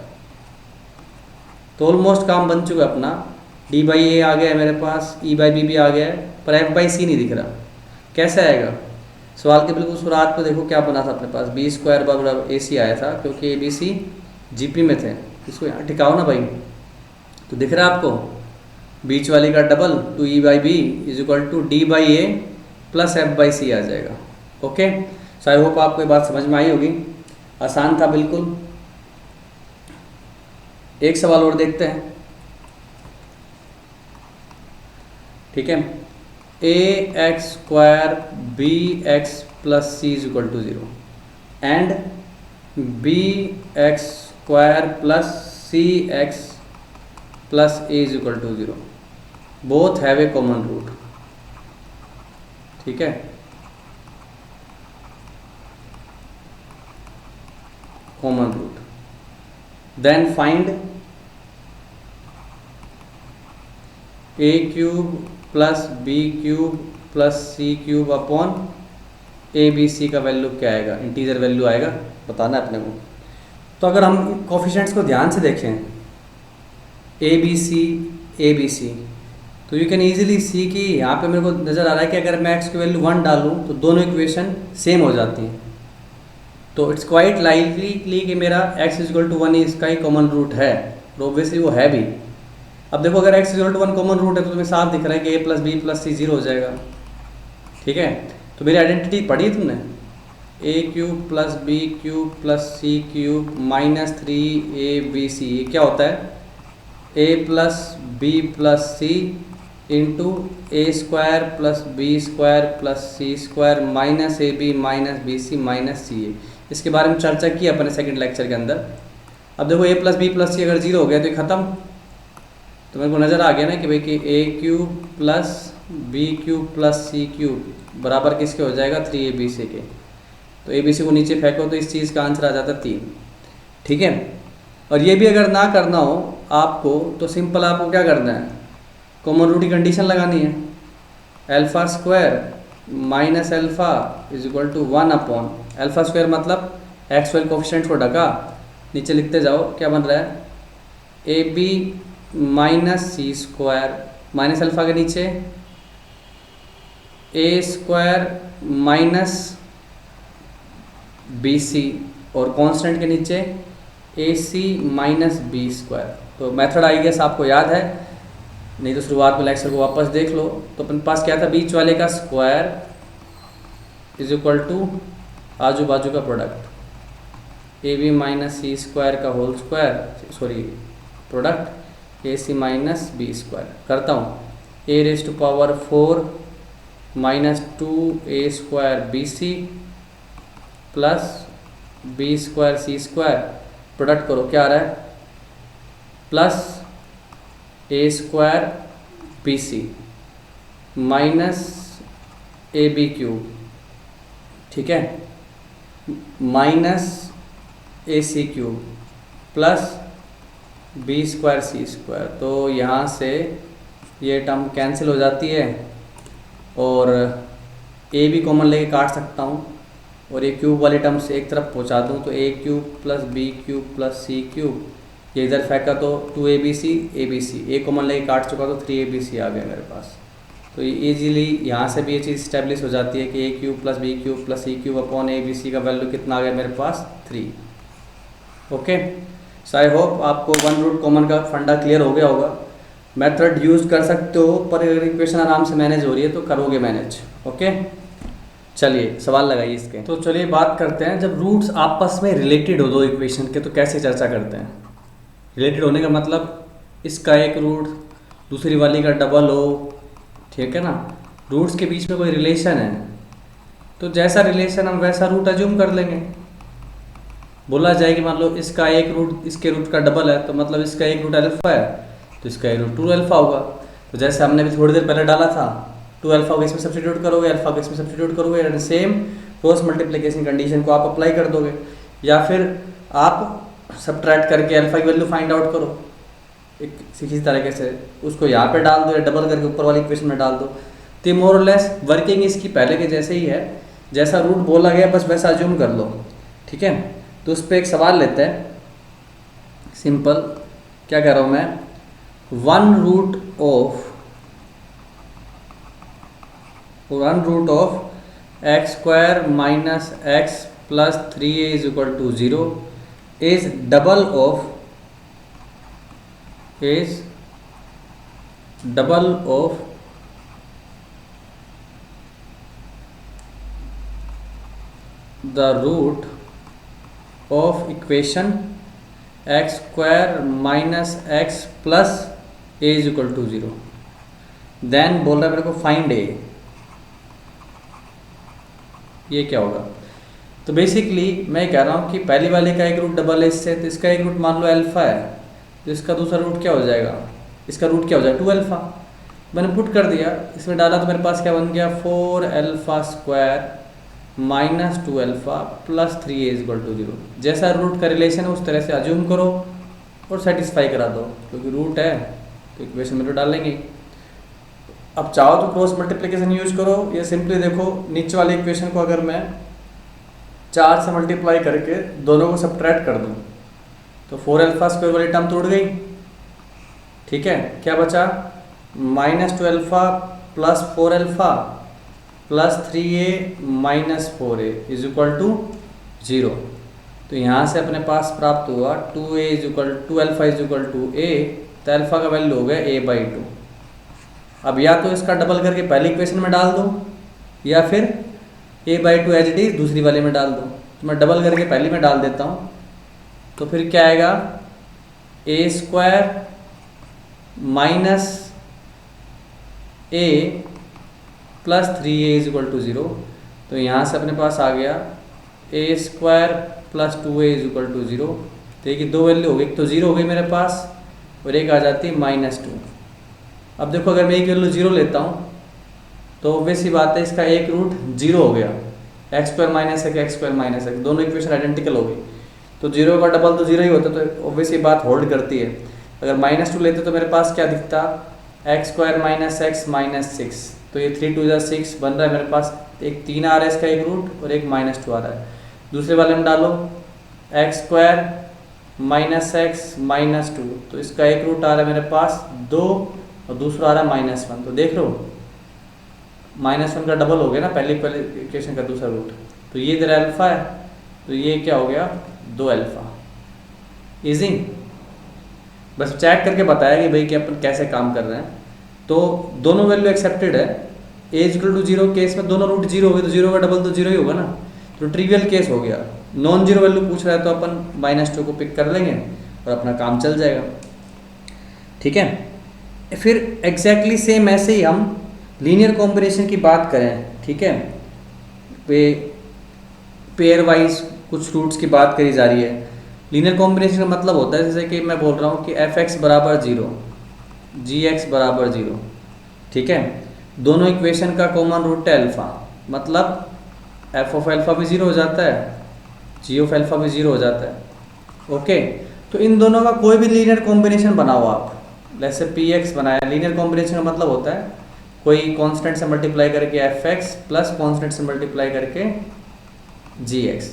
तो ऑलमोस्ट काम बन चुका अपना, d बाई ए आ गया है मेरे पास, e बाई बी भी आ गया है, पर f बाई सी नहीं दिख रहा। कैसे आएगा, सवाल के बिल्कुल शुरुआत पे देखो क्या बना था अपने पास, b² बराबर ac आया था, क्योंकि abc जीपी में थे। इसको यहाँ टिकाओ ना भाई, तो दिख रहा है आपको, बीच वाले का double 2e by B is equal to D by A plus F by C आ जाएगा। ओके, सो आई होप आपको ये बात समझ में आई होगी, आसान था बिल्कुल। एक सवाल और देखते हैं, ठीक है। ax² bx plus C is equal to 0 and bx² plus cx plus a is equal to 0 both have a common root, ठीक है। Common root, then find a³ plus b³ plus c³ upon abc का value क्या आएगा, integer value आएगा, बताना है अपने को। तो अगर हम कोफिशिएंट्स को ध्यान से देखें abc, तो यू कैन ईजिली सी कि यहाँ पे मेरे को नज़र आ रहा है कि अगर मैं x की वैल्यू 1 डालूँ तो दोनों इक्वेशन सेम हो जाती हैं। तो इट्स क्वाइट लाइकली कि मेरा x इक्वल टू 1 इसका ही कॉमन रूट है, और ऑब्वियसली वो है भी। अब देखो अगर x equal to 1 common root है तो तुम्हें साफ दिख रहा है कि a plus B plus c 0 हो जाएगा, ठीक है। तो मेरी आइडेंटिटी पढ़ी तुमने, a³ plus b³ plus c³ minus 3abc, ये क्या होता है, a plus B plus C into a² plus b² plus c² minus ab minus bc minus ca। इसके बारे में चर्चा की अपने सेकंड लेक्चर के अंदर। अब देखो a प्लस बी प्लस सी अगर 0 हो गया तो ये ख़त्म। तो मेरे को नज़र आ गया ना कि भाई कि a³ plus b³ plus c³ बराबर किसके हो जाएगा, 3abc के। तो abc को नीचे फेंको तो इस चीज़ का आंसर आ जाता है 3, ठीक है। और ये भी अगर ना करना हो आपको तो सिंपल आपको क्या करना है, कॉमन रूट की कंडीशन लगानी है, α² minus alpha is equal to 1 upon α² मतलब x² कोफिशिएंट को ढका, नीचे लिखते जाओ क्या बन रहा है, ab minus c² minus alpha के नीचे a² माइनस बी सी और कांस्टेंट के नीचे ए सी माइनस बी स्क्वायर। तो मेथड आई गेस आपको याद है, नहीं तो शुरुआत में लेक्चर को वापस देख लो। तो अपने पास क्या था, बीच वाले का स्क्वायर इज इक्वल टू आजू बाजू का product A B minus C square का whole square, sorry product A C minus B square. करता हूँ, A raise to power 4 minus 2 A square B C plus B square C square, product करो क्या आ रहा है, plus A square B C minus A B cube, ठीक है, minus A C cube plus B square C square. तो यहाँ से ये टर्म कैंसिल हो जाती है और ए भी कॉमन लेके काट सकता हूँ और ये क्यूब वाले टर्म से एक तरफ पहुँचा दूँ तो A cube plus B cube plus C cube, ये इधर फेंका तो 2abc ए कॉमन लेके काट चुका तो 3abc आ गया मेरे पास। तो ये ईजीली यहाँ से भी ये चीज़ स्टेब्लिश हो जाती है कि A cube plus B cube plus C cube upon A B C का वैल्यू कितना आ गया मेरे पास 3। ओके, सो आई होप आपको वन रूट कॉमन का फंडा क्लियर हो गया होगा। मेथड यूज़ कर सकते हो, पर अगर इक्वेशन आराम से मैनेज हो रही है तो करोगे मैनेज। ओके, चलिए सवाल लगाइए इसके। तो चलिए बात करते हैं, जब रूट्स आपस में रिलेटेड हो दो इक्वेशन के तो कैसे चर्चा करते हैं। रिलेटेड होने का मतलब इसका एक रूट दूसरी वाली का डबल हो, ठीक है ना, रूट्स के बीच में कोई रिलेशन है तो जैसा रिलेशन हम वैसा रूट अज्यूम कर लेंगे। बोला जाए कि मान लो इसका एक रूट इसके रूट का डबल है तो मतलब इसका एक रूट अल्फा है तो इसका एक रूट 2 अल्फा होगा। तो जैसे हमने भी थोड़ी देर पहले डाला था, 2 अल्फा को इसमें सब्स्टिट्यूट करोगे, अल्फा को इसमें सब्स्टिट्यूट करोगे and same cross multiplication condition को आप अप्लाई कर दोगे, या फिर आप सब्ट्रैक्ट करके अल्फा की वैल्यू फाइंड आउट करो एक सीधी तरीके से, उसको यहाँ पे डाल दो या डबल करके ऊपर वाली इक्वेशन में डाल दो। तो मोर और लेस वर्किंग इसकी पहले के जैसे ही है, जैसा रूट बोला गया बस वैसा अज्यूम कर लो, ठीक है। तो उस पर एक सवाल लेते हैं सिंपल, क्या कह रहा हूँ मैं, one root of x square minus x plus 3a is equal to 0 is double of the root of equation x square minus x plus a is equal to 0। Then बोल रहा है मेरे को फाइंड a, ये क्या होगा। तो basically मैं कह रहा हूँ कि पहली वाले का एक रूट डबल है इससे, तो इसका एक रूट मान लो अल्फा है, तो इसका दूसरा रूट क्या हो जाएगा, इसका रूट क्या हो जाएगा 2 अल्फा। मैंने पुट कर दिया, इसमें डाला तो मेरे पास क्या बन गया 4 alpha square minus 2 alpha plus 3a is equal to 0। जैसा रूट का रिलेशन है उस तरह से अज्यूम करो और सेटिस्फाई करा दो, क्योंकि रूट है तो इक्वेशन में तो डालेंगे। अब चाहो तो क्रॉस मल्टीप्लिकेशन यूज करो, या सिंपली देखो नीचे वाली इक्वेशन को अगर मैं 4 से मल्टीप्लाई करके दोनों को सब्ट्रैक्ट कर दूँ तो 4 अल्फा स्क्वायर वाली टर्म टूट गई, ठीक है। क्या बचा minus 2 alpha plus 4 alpha plus 3a minus 4a is equal to 0। तो यहाँ से अपने पास प्राप्त हुआ 2a is equal 2 alpha is equal to a, तो अल्फा का वैल्यू हो गया a/2। अब या तो इसका डबल करके पहली इक्वेशन में डाल दो या फिर a/2 एज इट इज दूसरी वाले में डाल दो। तो मैं डबल करके पहली में डाल देता हूँ, तो फिर क्या आएगा a square minus a plus 3a is equal to 0। तो यहाँ से अपने पास आ गया a square plus 2a is equal to 0। तो एक दो वैल्यू हो गई, एक तो 0 हो गई मेरे पास और एक आ जाती है -2। अब देखो अगर मैं एक वैल्यू 0 लेता हूँ तो ऑब्वियस ही बात है इसका एक रूट 0 हो गया, x square minus x x square minus x, दोनों इक्वेशन आइडेंटिकल हो गई। तो 0 का डबल तो 0 ही होता, तो ऑब्वियस ही बात होल्ड करती है। अगर -2 लेते तो मेरे पास क्या दिखता, x square minus x minus 6, तो ये 3 2 6 बन रहा है मेरे पास, एक 3 आ रहा है इसका एक रूट और एक -2 आ रहा है। दूसरे वाले में डालो x square minus x minus 2, तो इसका एक रूट आ रहा है मेरे पास 2 और दूसरा आ रहा है -1। तो देख लो -1 का डबल हो गया ना, पहले इक्वेशन का दूसरा रूट। तो ये तेरा अल्फ़ा है, तो ये क्या हो गया 2 अल्फ़ा। इजी, बस चेक करके बताया कि भाई कि अपन कैसे काम कर रहे हैं। तो दोनों वैल्यू एक्सेप्टेड है। A=0 केस में दोनों रूट जीरो हो गए, तो जीरो का डबल तो जीरो ही होगा ना, तो ट्रिवियल केस हो गया। नॉन जीरो वैल्यू पूछ रहा है तो अपन -2 को पिक कर लेंगे और अपना काम चल जाएगा। ठीक है, फिर एग्जैक्टली सेम ऐसे ही हम लीनियर कॉम्बिनेशन की बात करें, ठीक है, पेयर वाइज कुछ रूट्स की बात करी जा रही है। लीनियर कॉम्बिनेशन का मतलब होता है जैसे कि मैं बोल रहा हूँ कि f(x) बराबर 0, g(x) बराबर 0, ठीक है, दोनों इक्वेशन का कॉमन रूट है अल्फ़ा, मतलब f ऑफ अल्फ़ा भी 0 हो जाता है, g ऑफ अल्फ़ा भी 0 हो जाता है। ओके, तो इन दोनों का कोई भी लीनियर कॉम्बिनेशन बनाओ आप, जैसे px बनाया, लीनियर कॉम्बिनेशन का मतलब होता है कोई कांस्टेंट से मल्टीप्लाई करके fx प्लस कांस्टेंट से मल्टीप्लाई करके gx।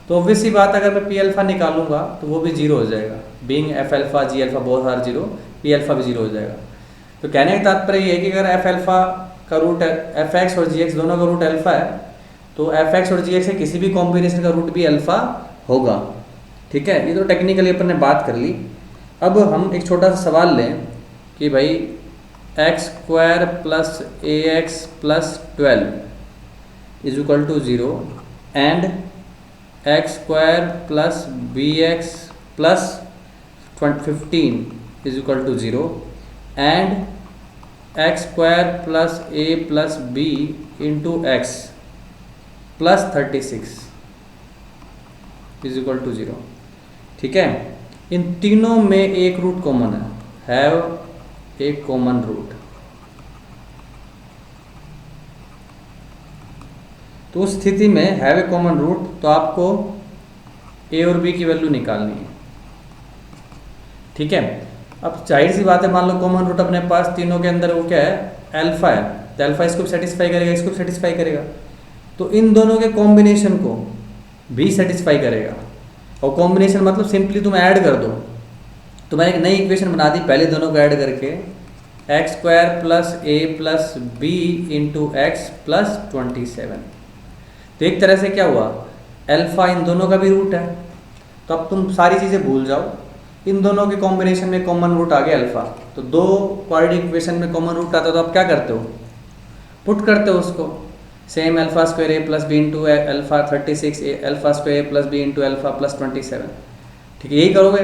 तो ऑब्वियस सी बात, अगर मैं p अल्फ़ा निकालूंगा तो वो भी 0 हो जाएगा, being f alpha g alpha both are 0, p alpha भी 0 हो जाएगा। तो कहने का तात्पर्य ये है कि अगर f अल्फ़ा का रूट fx और gx दोनों का रूट अल्फ़ा है, तो fx और gx के किसी भी कॉम्बिनेशन का रूट भी अल्फ़ा होगा। ठीक है, ये तो टेक्निकली अपन ने बात कर ली। अब हम एक छोटा सा सवाल लें कि भाई x² plus ax plus 12 is equal to 0 and x² plus bx plus 15 is equal to 0 and x² plus a plus b into x plus 36 is equal to 0। ठीक है, इन तीनों में एक रूट कॉमन है, हैव ए कॉमन रूट। तो उस स्थिति में हैव ए कॉमन रूट, तो आपको ए और बी की वैल्यू निकालनी है। ठीक है, अब जाहिर सी बात है, मान लो कॉमन रूट अपने पास तीनों के अंदर वो क्या है, अल्फा है, तो अल्फा इसको भी सेटिस्फाई करेगा, इसको भी सेटिस्फाई करेगा, तो इन दोनों के कॉम्बिनेशन को भी सेटिस्फाई करेगा। और कॉम्बिनेशन मतलब सिंपली तुम ऐड कर दो, तो मैंने एक नई इक्वेशन बना दी पहले दोनों को ऐड करके, x² plus a plus b into x plus 27। तो एक तरह से क्या हुआ, अल्फा इन दोनों का भी रूट है, तो अब तुम सारी चीज़ें भूल जाओ, इन दोनों के कॉम्बिनेशन में कॉमन रूट आ गया अल्फा। तो दो क्वाड्रेटिक इक्वेशन में कॉमन रूट आता है, तो आप क्या करते हो, पुट करते हो उसको, same alpha square a plus b into alpha 36 alpha square a plus b into alpha plus 27। ठीक है, यही करोगे।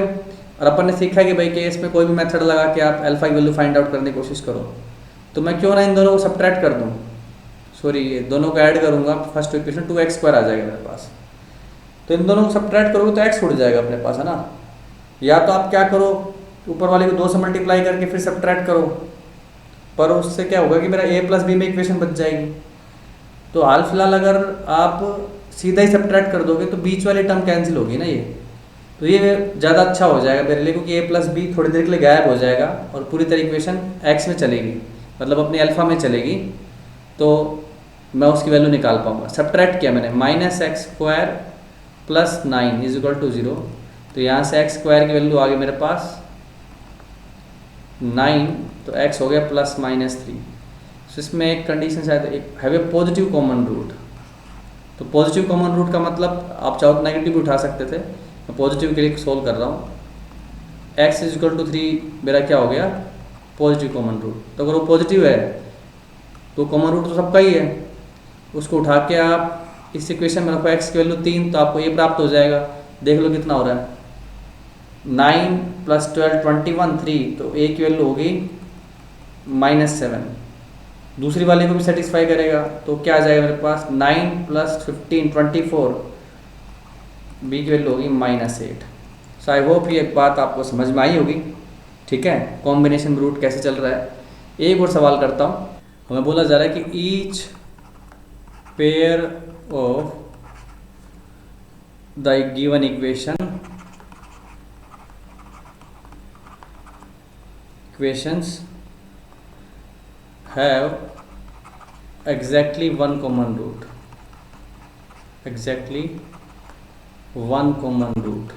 और अपन ने सीखा कि भाई केस में कोई भी मेथड लगा के आप अल्फा की वैल्यू फाइंड आउट करने की कोशिश करो। तो मैं क्यों ना इन दोनों को सब्ट्रैक्ट कर दूँ, सॉरी ये दोनों को ऐड करूँगा, फर्स्ट इक्वेशन 2x² आ जाएगा मेरे पास। तो इन दोनों को सब्ट्रैक्ट करोगे तो x उड़ जाएगा अपने पास, है ना। या तो आप क्या करो, ऊपर वाले को 2 से मल्टीप्लाई करके फिर सब्ट्रैक्ट करो, पर उससे क्या होगा कि मेरा a प्लस बी में इक्वेशन बच जाएगी। तो हाल फिलहाल अगर आप सीधा ही सब्ट्रैक्ट कर दोगे तो बीच वाली टर्म कैंसिल होगी ना, ये तो ये ज़्यादा अच्छा हो जाएगा मेरे लिए, क्योंकि a प्लस बी थोड़ी देर के लिए गायब हो जाएगा और पूरी तरह इक्वेशन x में चलेगी, मतलब अपने अल्फ़ा में चलेगी, तो मैं उसकी वैल्यू निकाल पाऊंगा। सब्ट्रैक्ट किया मैंने, -x² plus 9 is equal to 0, तो यहाँ से x² की वैल्यू आ गई मेरे पास 9, तो x हो गया प्लस -3। तो इसमें एक कंडीशन शायद have a positive common root. तो पॉजिटिव कॉमन रूट का मतलब आप चाहो तो नेगेटिव भी उठा सकते थे, मैं पॉजिटिव के लिए सोल्व कर रहा हूँ। x इज इक्वल टू 3 मेरा क्या हो गया, पॉजिटिव कॉमन रूट। तो अगर वो पॉजिटिव है तो कॉमन रूट तो सबका ही है, उसको उठा के आप इस इक्वेशन में रखो x की वैल्यू 3, तो आपको ये प्राप्त हो जाएगा। देख लो कितना हो रहा है, 9 प्लस 12 21 3, तो a की वैल्यू होगी -7। दूसरी वाले को भी सेटिस्फाई करेगा, तो क्या आ जाएगा मेरे पास 9 प्लस 15 24, b की वैल्यू होगी -8। सो आई होप ये बात आपको समझ में आई होगी। ठीक है, कॉम्बिनेशन रूट कैसे चल रहा है। एक और सवाल करता हूँ, हमें बोला जा रहा है कि each pair of the given equations have exactly one common root, exactly one common root।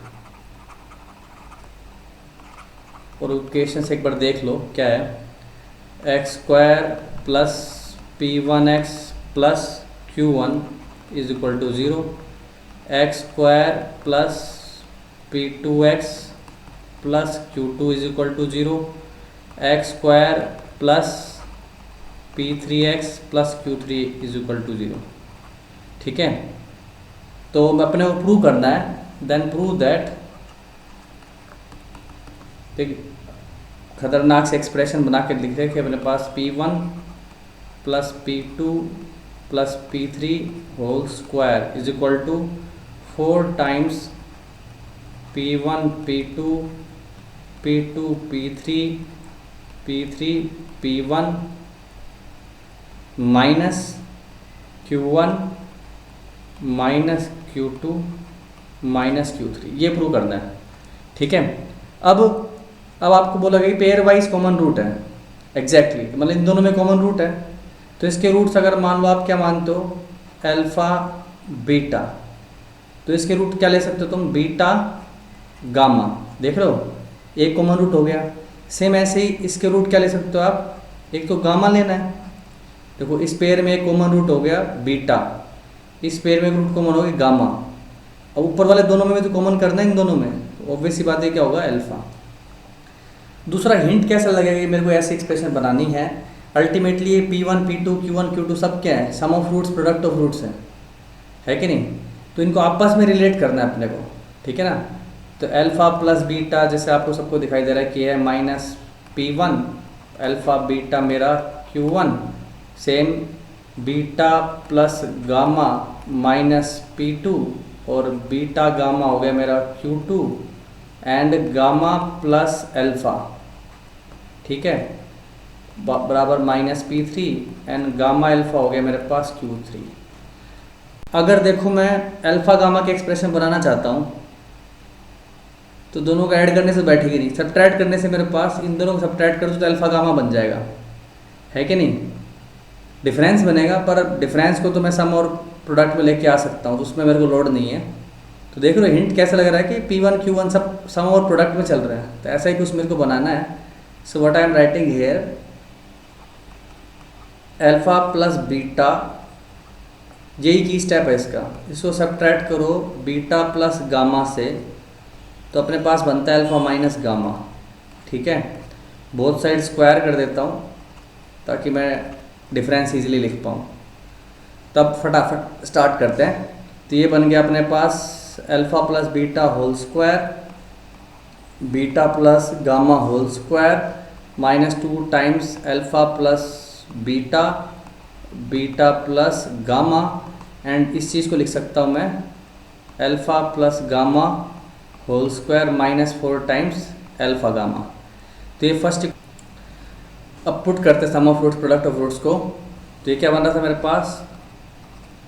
और इक्वेशन से एक बार देख लो क्या है, x² plus P1x plus Q1 is equal to 0, x square plus P2x plus Q2 is equal to 0, x square plus P3x plus Q3 is equal to 0। ठीक है, तो अपने को प्रूव करना है। देन प्रूव दैट, खतरनाक से एक्सप्रेशन बना के लिख रहे हैं कि अपने पास P1 plus P2 plus P3 whole square is equal to 4 times P1 P2 P2 P3 P3 P1 minus Q1 minus Q2 minus Q3, ये प्रूव करना है। ठीक है, अब आपको बोला गया कि पेयर वाइज कॉमन रूट है। एग्जैक्टली मतलब इन दोनों में कॉमन रूट है, तो इसके रूट्स अगर मान लो आप क्या मानते हो, अल्फा बीटा, तो इसके रूट क्या ले सकते हो तुम, बीटा गामा। देख रहे हो, एक कॉमन रूट हो गया। सेम ऐसे ही इसके रूट क्या ले सकते हो आप, एक तो गामा लेना है। देखो इस पेयर में एक कॉमन रूट हो गया बीटा, इस पेयर में एक रूट कॉमन हो गया गामा, अब ऊपर वाले दोनों में तो कॉमन करना है इन दोनों में, तो ऑब्वियस सी बात है क्या होगा, अल्फा। दूसरा हिंट कैसा लगेगा कि मेरे को ऐसी एक्सप्रेशन बनानी है। अल्टीमेटली ये P1 P2 Q1 Q2 सब क्या है, sum of roots, product of roots है कि नहीं। तो इनको आपस में रिलेट करना है अपने को, ठीक है ना। तो अल्फा प्लस बीटा, जैसे आपको सबको दिखाई दे रहा है कि है माइनस P1, अल्फा बीटा मेरा Q1, same beta plus gamma minus P2, और बीटा गामा हो गया मेरा Q2, and gamma plus alpha, ठीक है, बराबर minus P3, and gamma alpha हो गया मेरे पास Q3। अगर देखो मैं अल्फा गामा के एक्सप्रेशन बनाना चाहता हूँ तो दोनों को ऐड करने से बैठेगी नहीं, सब्ट्रैक्ट करने से मेरे पास इन दोनों को सब्ट्रैक्ट कर दो तो अल्फा गामा बन जाएगा, है कि नहीं। डिफरेंस बनेगा, पर डिफरेंस को तो मैं सम और प्रोडक्ट में लेके आ सकता हूँ, तो उसमें मेरे को लोड नहीं है। तो देख रहे हो हिंट कैसा लग रहा है कि P1 Q1 सब सम और प्रोडक्ट में चल रहे हैं, तो ऐसा ही कुछ मेरे को बनाना है। So what I am writing here, alpha plus beta, यही की स्टेप है इसका, इसको सब्ट्रैक्ट करो बीटा प्लस गामा से, तो अपने पास बनता है अल्फा माइनस गामा। ठीक है, बोथ साइड स्क्वायर कर देता हूँ ताकि मैं डिफरेंस इजीली लिख पाऊँ। तब फटाफट स्टार्ट करते हैं। तो ये बन गया अपने पास alpha plus beta whole square, beta plus gamma whole square, minus 2 times alpha plus beta, beta plus gamma, and इस चीज़ को लिख सकता हूँ मैं alpha plus gamma whole square minus 4 times alpha gamma. तो ये फर्स्ट, अब पुट करते sum of roots, product of roots को। तो ये क्या बन रहा था मेरे पास,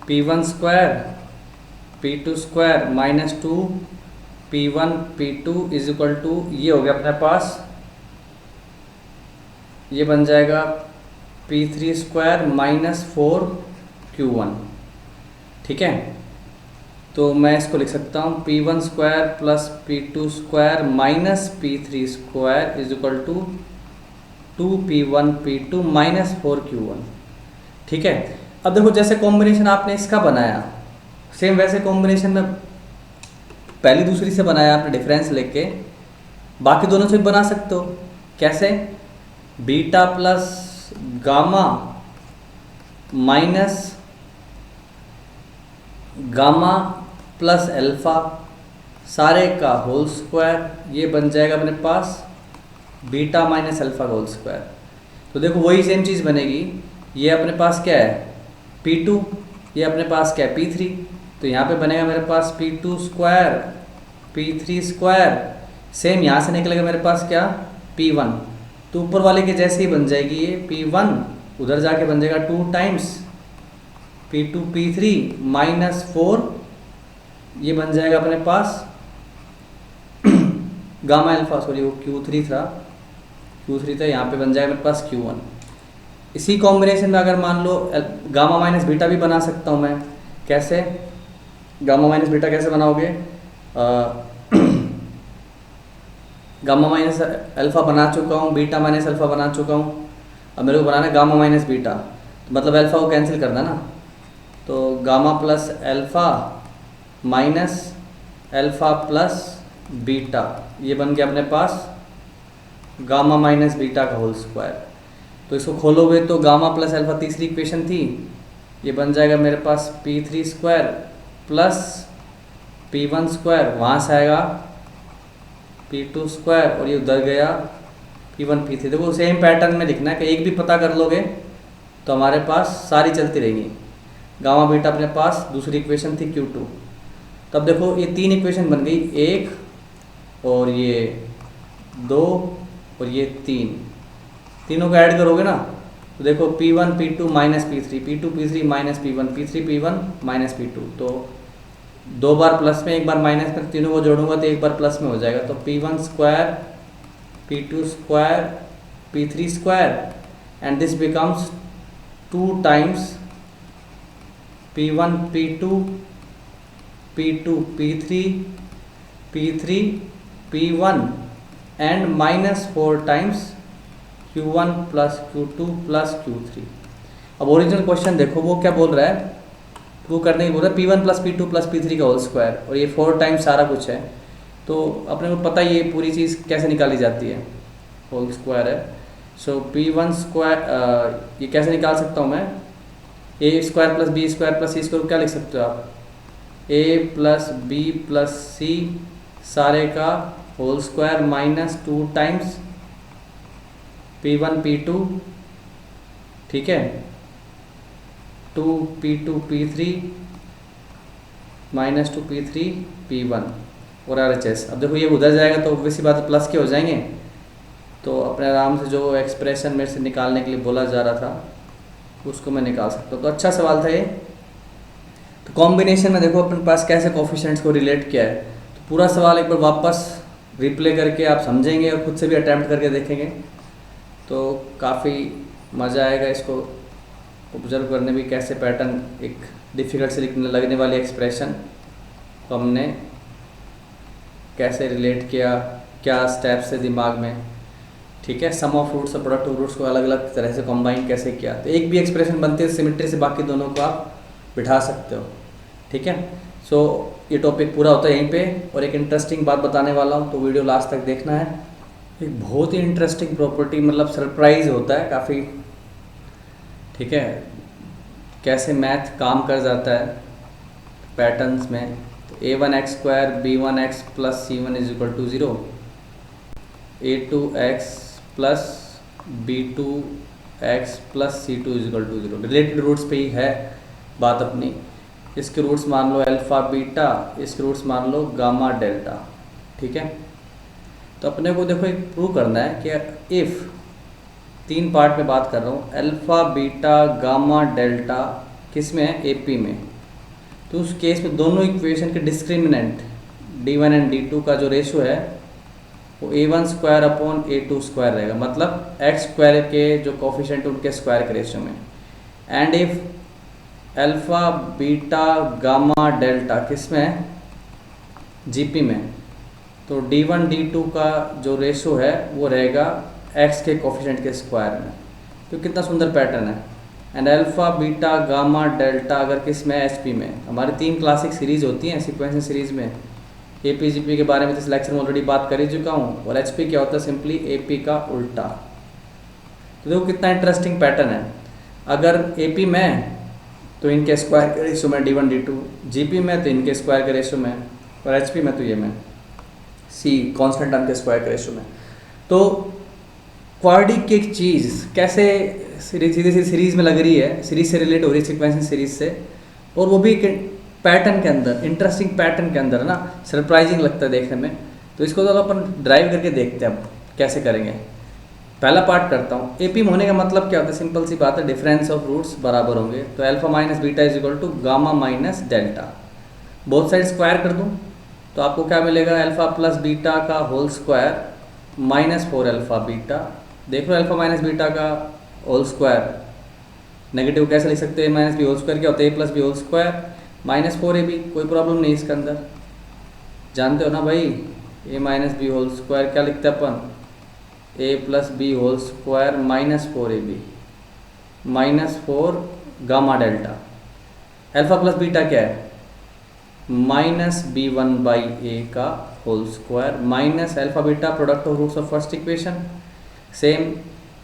P1 square P2 square minus 2 P1 P2 is equal to, ये हो गया अपने पास, ये बन जाएगा P3 स्क्वायर माइनस 4 Q1। ठीक है, तो मैं इसको लिख सकता हूँ P1 square plus P2 square minus P3 square is equal to 2P1 P2 minus 4 Q1। ठीक है, अब देखो जैसे कॉम्बिनेशन आपने इसका बनाया, सेम वैसे कॉम्बिनेशन में पहली दूसरी से बनाया आपने डिफरेंस लेके, बाकी दोनों से भी बना सकते हो। कैसे, beta plus gamma minus gamma plus alpha सारे का होल स्क्वायर, ये बन जाएगा अपने पास beta minus alpha whole square. तो देखो वही सेम चीज़ बनेगी, ये अपने पास क्या है P2, ये अपने पास क्या है P3, तो यहाँ पे बनेगा मेरे पास P2 square P3 square, same यहाँ से निकलेगा मेरे पास क्या P1, तो ऊपर वाले के जैसे ही बन जाएगी ये P1, उधर जाके बन जाएगा 2 टाइम्स P2 P3 माइनस 4, ये बन जाएगा अपने पास गामा अल्फा, सॉरी वो Q3 था, यहाँ पे बन जाएगा मेरे पास Q1। इसी कॉम्बिनेशन में अगर मान लो गामा माइनस बीटा भी बना सकता हूँ मैं। कैसे, गामा माइनस बीटा कैसे बनाओगे, गामा माइनस अल्फा बना चुका हूँ, बीटा माइनस अल्फा बना चुका हूँ, अब मेरे को बनाना है गामा माइनस बीटा। तो मतलब अल्फ़ा को कैंसिल करना ना, तो gamma plus alpha minus alpha plus beta, ये बन गया अपने पास गामा माइनस बीटा का होल स्क्वायर। तो इसको खोलोगे तो गामा प्लस अल्फ़ा तीसरी इक्वेशन थी, ये बन जाएगा मेरे पास P3 square plus P1 square, वहाँ से आएगा P2 स्क्वायर और ये उधर गया P1 P3। देखो सेम पैटर्न में लिखना है कि एक भी पता कर लोगे तो हमारे पास सारी चलती रहेंगी। गामा बीटा अपने पास दूसरी इक्वेशन थी Q2। तब देखो ये तीन इक्वेशन बन गई, एक और ये दो और ये तीन, तीनों को ऐड करोगे ना तो देखो P1 P2 minus P3, P2 P3 minus P1, P3 P1 minus P2। तो दो बार प्लस में एक बार माइनस में, तीनों को जोड़ूंगा तो एक बार प्लस में हो जाएगा। तो P1 square P2 square P3 square and this becomes 2 times P1 P2 P2 P3 P3 P1 and minus 4 times Q1 plus Q2 plus Q3। अब ओरिजिनल क्वेश्चन देखो वो क्या बोल रहा है, प्रूव करने की बोल रहा है P1 plus P2 plus P3 का होल स्क्वायर, और ये 4 टाइम्स सारा कुछ है। तो अपने को पता ही ये पूरी चीज़ कैसे निकाली जाती है, होल स्क्वायर है। सो P1 स्क्वायर ये कैसे निकाल सकता हूँ मैं, A square plus B square plus C square, क्या लिख सकते हो आप, A plus B plus C सारे का whole square minus 2 times P1 P2, ठीक है, 2 P2 P3 minus 2 P3 P1 और RHS। अब देखो ये उधर जाएगा तो ऑब्वियसली बात प्लस के हो जाएंगे, तो अपने आराम से जो एक्सप्रेशन मेरे से निकालने के लिए बोला जा रहा था उसको मैं निकाल सकता हूँ। तो अच्छा सवाल था ये। तो कॉम्बिनेशन में देखो अपने पास कैसे कोफिशिएंट्स को रिलेट किया है, तो पूरा सवाल एक बार वापस रिप्ले करके आप समझेंगे और खुद से भी अटैम्प्ट करके देखेंगे तो काफ़ी मज़ा आएगा इसको ऑब्जर्व करने भी, कैसे पैटर्न एक डिफ़िकल्ट से लिखने लगने वाली एक्सप्रेशन को हमने कैसे रिलेट किया, क्या स्टेप्स है दिमाग में, ठीक है। सम ऑफ रूट्स और प्रोडक्ट ऑफ रूट्स को अलग अलग तरह से कंबाइन कैसे किया, तो एक भी एक्सप्रेशन बनती है सिमेट्री से बाकी दोनों को आप बिठा सकते हो, ठीक है। सो ये टॉपिक पूरा होता है यहीं पे, और एक इंटरेस्टिंग बात बताने वाला हूँ तो वीडियो लास्ट तक देखना है। एक बहुत ही इंटरेस्टिंग प्रॉपर्टी, मतलब सरप्राइज होता है काफ़ी, ठीक है, कैसे मैथ काम कर जाता है पैटर्न्स में। तो a1x square b1x plus c1 is equal to 0, a2x plus b2x plus c2 is equal to 0। Related roots पे ही है बात अपनी। इसके रूट्स मान लो अल्फ़ा बीटा, इसके रूट्स मान लो गामा डेल्टा, ठीक है। तो अपने को देखो एक प्रूव करना है कि इफ़, तीन पार्ट में बात कर रहा हूँ, अल्फ़ा बीटा गामा डेल्टा किस में है, एपी में, तो उस केस में दोनों इक्वेशन के डिस्क्रिमिनेंट d1 एंड d2 का जो रेशो है वो a1 square upon a2 square रहेगा, मतलब x स्क्वायर के जो कोफिशिएंट उनके स्क्वायर के रेशो में। And if alpha beta gamma delta किस में है, जीपी में, तो d1 d2 का जो रेशो है वो रहेगा x के कोफिशिएंट के स्क्वायर में। तो कितना सुंदर पैटर्न है। And alpha beta gamma delta अगर किस में, एचपी में। हमारी 3 क्लासिक सीरीज़ होती हैं सीक्वेंशियल सीरीज़ में। एपी जीपी के बारे में तो इस लेक्चर में ऑलरेडी बात कर ही चुका हूँ, और एचपी क्या होता है, सिंपली एपी का उल्टा। तो देखो कितना इंटरेस्टिंग पैटर्न है। अगर एपी में तो इनके स्क्वायर के रेशो में d1 d2, जीपी में तो इनके स्क्वायर के रेशो में, और एचपी में तो ये में सी कांस्टेंट टर्म के स्क्वायर के रेशो में। तो क्वाड्रिक की एक चीज़ कैसे सीधी सीधी सीरीज़ में लग रही है, सीरीज से रिलेट हो रही है सीक्वेंशियल सीरीज से, और वो भी पैटर्न के अंदर, इंटरेस्टिंग पैटर्न के अंदर ना, सरप्राइजिंग लगता है देखने में। तो इसको तो अपन ड्राइव करके देखते हैं अब कैसे करेंगे। पहला पार्ट करता हूँ। एपी में होने का मतलब क्या होता है, सिंपल सी बात है, डिफरेंस ऑफ रूट्स बराबर होंगे। तो alpha minus beta is equal to gamma minus delta, both side square कर दूँ तो आपको क्या मिलेगा, अल्फा प्लस बीटा का whole square minus 4 alpha beta. देख लो अल्फा माइनस बीटा का होल स्क्वायर नेगेटिव कैसे लिख सकते हैं, माइनस बी होल स्क्वायर क्या होता है, A plus B whole square minus 4ab, कोई प्रॉब्लम नहीं इसके अंदर, जानते हो ना भाई। A minus B whole square क्या लिखते हैं अपन, A plus B whole square minus 4ab, -4 gamma delta. Alpha plus beta क्या है? -b1/a का whole square minus alpha beta product of roots of first equation, same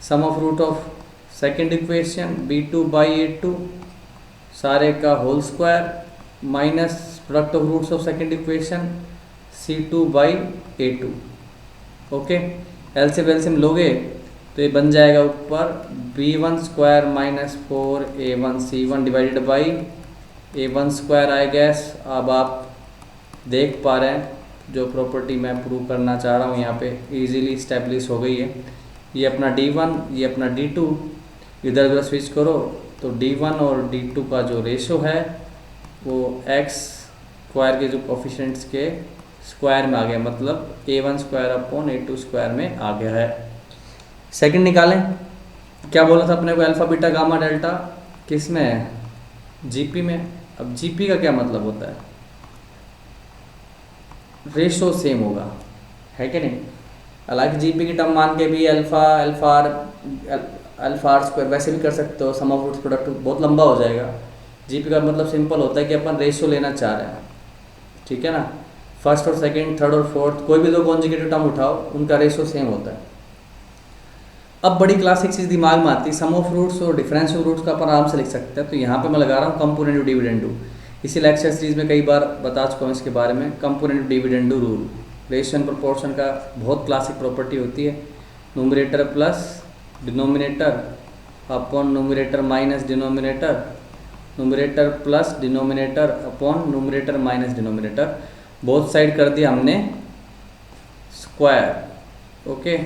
sum of root of second equation b2/a2 सारे का whole square minus product of roots of second equation c2/a2। Okay, LCM LCM लोगे तो ये बन जाएगा ऊपर b1 square -4a1c1 divided by a1 square I gas. अब आप देख पा रहे हैं जो प्रॉपर्टी मैं प्रूव करना चाह रहा हूँ यहाँ पे इजीली इस्टेब्लिश हो गई है। ये अपना d1 ये अपना d2, इधर उधर स्विच करो तो d1 और d2 का जो रेशो है वो x स्क्वायर के जो कोफिशिएंट्स के स्क्वायर में आ गया, मतलब a1 square upon a2 square में आ गया है। सेकंड निकालें, क्या बोला था अपने को? अल्फ़ा बीटा गामा डेल्टा किस में है? जीपी में। अब जीपी का क्या मतलब होता है? रेशो सेम होगा, है कि नहीं? हालांकि जीपी की टर्म मान के भी अल्फा आर स्क्वायर वैसे भी कर सकते हो, सम ऑफ रूट्स प्रोडक्ट बहुत लंबा हो जाएगा। जीपी का मतलब सिंपल होता है कि अपन रेशो लेना चाह रहे हैं, ठीक है ना? फर्स्ट और सेकंड, थर्ड और फोर्थ, कोई भी दो कॉन्जुगेटिव टर्म उठाओ, उनका रेशो सेम होता है। अब बड़ी क्लासिक चीज़ दिमाग में आती है, सम ऑफ रूट्स और डिफरेंस ऑफ रूट्स का अपन आराम से लिख सकते हैं। तो यहाँ पे मैं लगा रहा हूँ कंपोनेंट ऑफ डिविडेंडू। इसी लेक्चर सीरीज में कई बार बता चुका हूँ इसके बारे में। Component of dividendo rule, ratio and proportion का बहुत क्लासिक प्रॉपर्टी होती है। Numerator plus denominator upon numerator minus denominator, numerator plus denominator upon numerator minus denominator, both side कर दिया हमने स्क्वायर। ओके,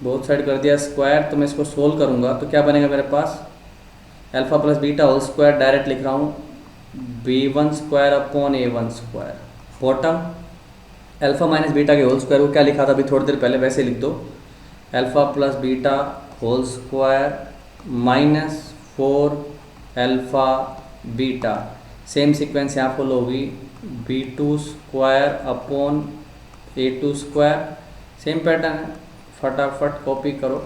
बोथ साइड कर दिया स्क्वायर। तो मैं इसको सोल्व करूंगा तो क्या बनेगा मेरे पास? Alpha plus beta whole square, direct लिख रहा हूँ b1 square upon a1 square. Bottom alpha minus beta के होल स्क्वायर को क्या लिखा था अभी थोड़ी देर पहले, वैसे लिख दो। Alpha plus beta whole square minus 4 alpha beta, same sequence यहाँ फॉलो होगी b2 square upon a2 square, same pattern है, फटाफट कॉपी करो।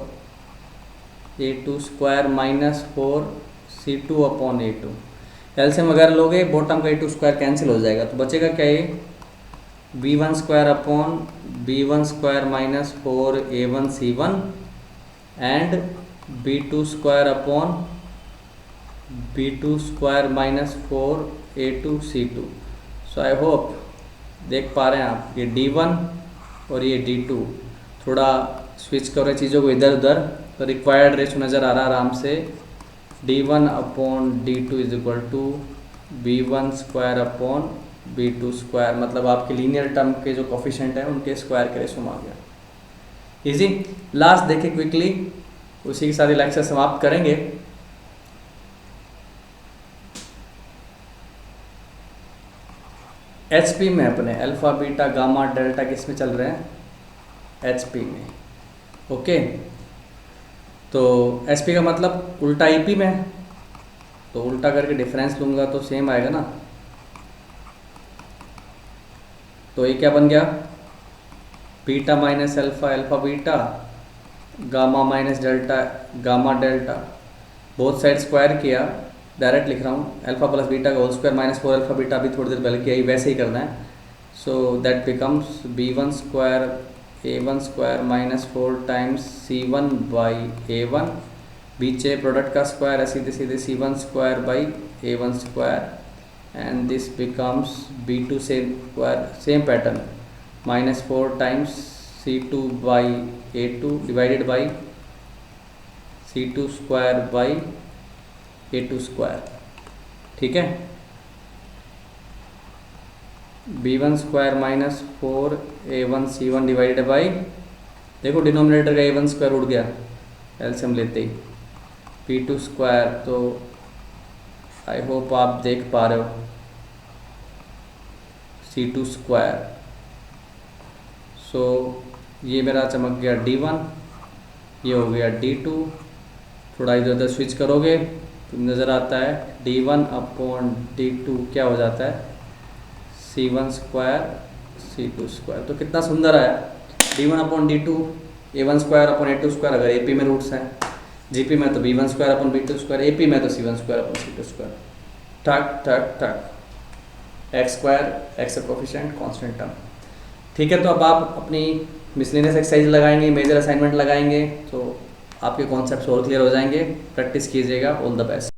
a2 square minus 4 c2 upon a2, LCM वगैरह लोगे बॉटम का a2 स्क्वायर कैंसिल हो जाएगा, तो बचेगा क्या? ये b1 square upon b1 square minus 4 a1 c1 and b2 square upon b2 square minus 4 a2 c2। So I hope देख पा रहे हैं आप, ये d1 और ये d2, थोड़ा स्विच कर रहे चीज़ों को इधर उधर, तो रिक्वायर्ड रेशो नज़र आ रहा है आराम से। d1 upon d2 is equal to b1 square upon b2 square, मतलब आपके लीनियर टर्म के जो कोफिशिएंट हैं उनके स्क्वायर के रेशो में आ गया। इजी। लास्ट देखिए क्विकली, उसी के साथ लेक्चर समाप्त करेंगे। एचपी में अपने अल्फा बीटा गामा डेल्टा किस में चल रहे हैं? एचपी में। ओके, तो एचपी का मतलब उल्टा ईपी में है, तो उल्टा करके डिफरेंस लूंगा तो सेम आएगा ना। तो ये क्या बन गया? Beta minus alpha alpha beta, gamma minus delta gamma delta, both side square किया, डायरेक्ट लिख रहा हूँ अल्फा प्लस बीटा का whole square minus 4 alpha beta, अभी थोड़ी देर पहले किया, वैसे ही करना है। So that becomes b1 square a1 square minus 4 times c1 by a1, बीचे प्रोडक्ट का स्क्वायर है सीधे सीधे c1 square by a1 square, and this becomes b2 square, same pattern, minus 4 times c2 by a2 divided by c2 square by a2 square. ठीक है, b1 square minus 4 a1 c1 divided by, देखो denominator का a1 square उड़ गया LCM लेते ही, p2 square. तो I hope आप देख पा रहे हो, c2 स्क्वायर। सो ये मेरा चमक गया d1, ये हो गया d2, थोड़ा इधर उधर स्विच करोगे तो नज़र आता है d1 अपॉन d2 क्या हो जाता है? c1 square c2 square. तो कितना सुंदर आया, d1 upon d2 a1 square upon a2 square, अगर AP में रूट्स हैं जीपी में तो b1 square upon b2 square, AP में तो c1 square upon c2 square. ठक ठक ठक, x square, x coefficient, constant term. ठीक है, तो अब आप अपनी मिसलेनियस एक्सरसाइज लगाएंगे, मेजर असाइनमेंट लगाएंगे, तो आपके कॉन्सेप्ट्स और क्लियर हो जाएंगे। प्रैक्टिस कीजिएगा। All the best.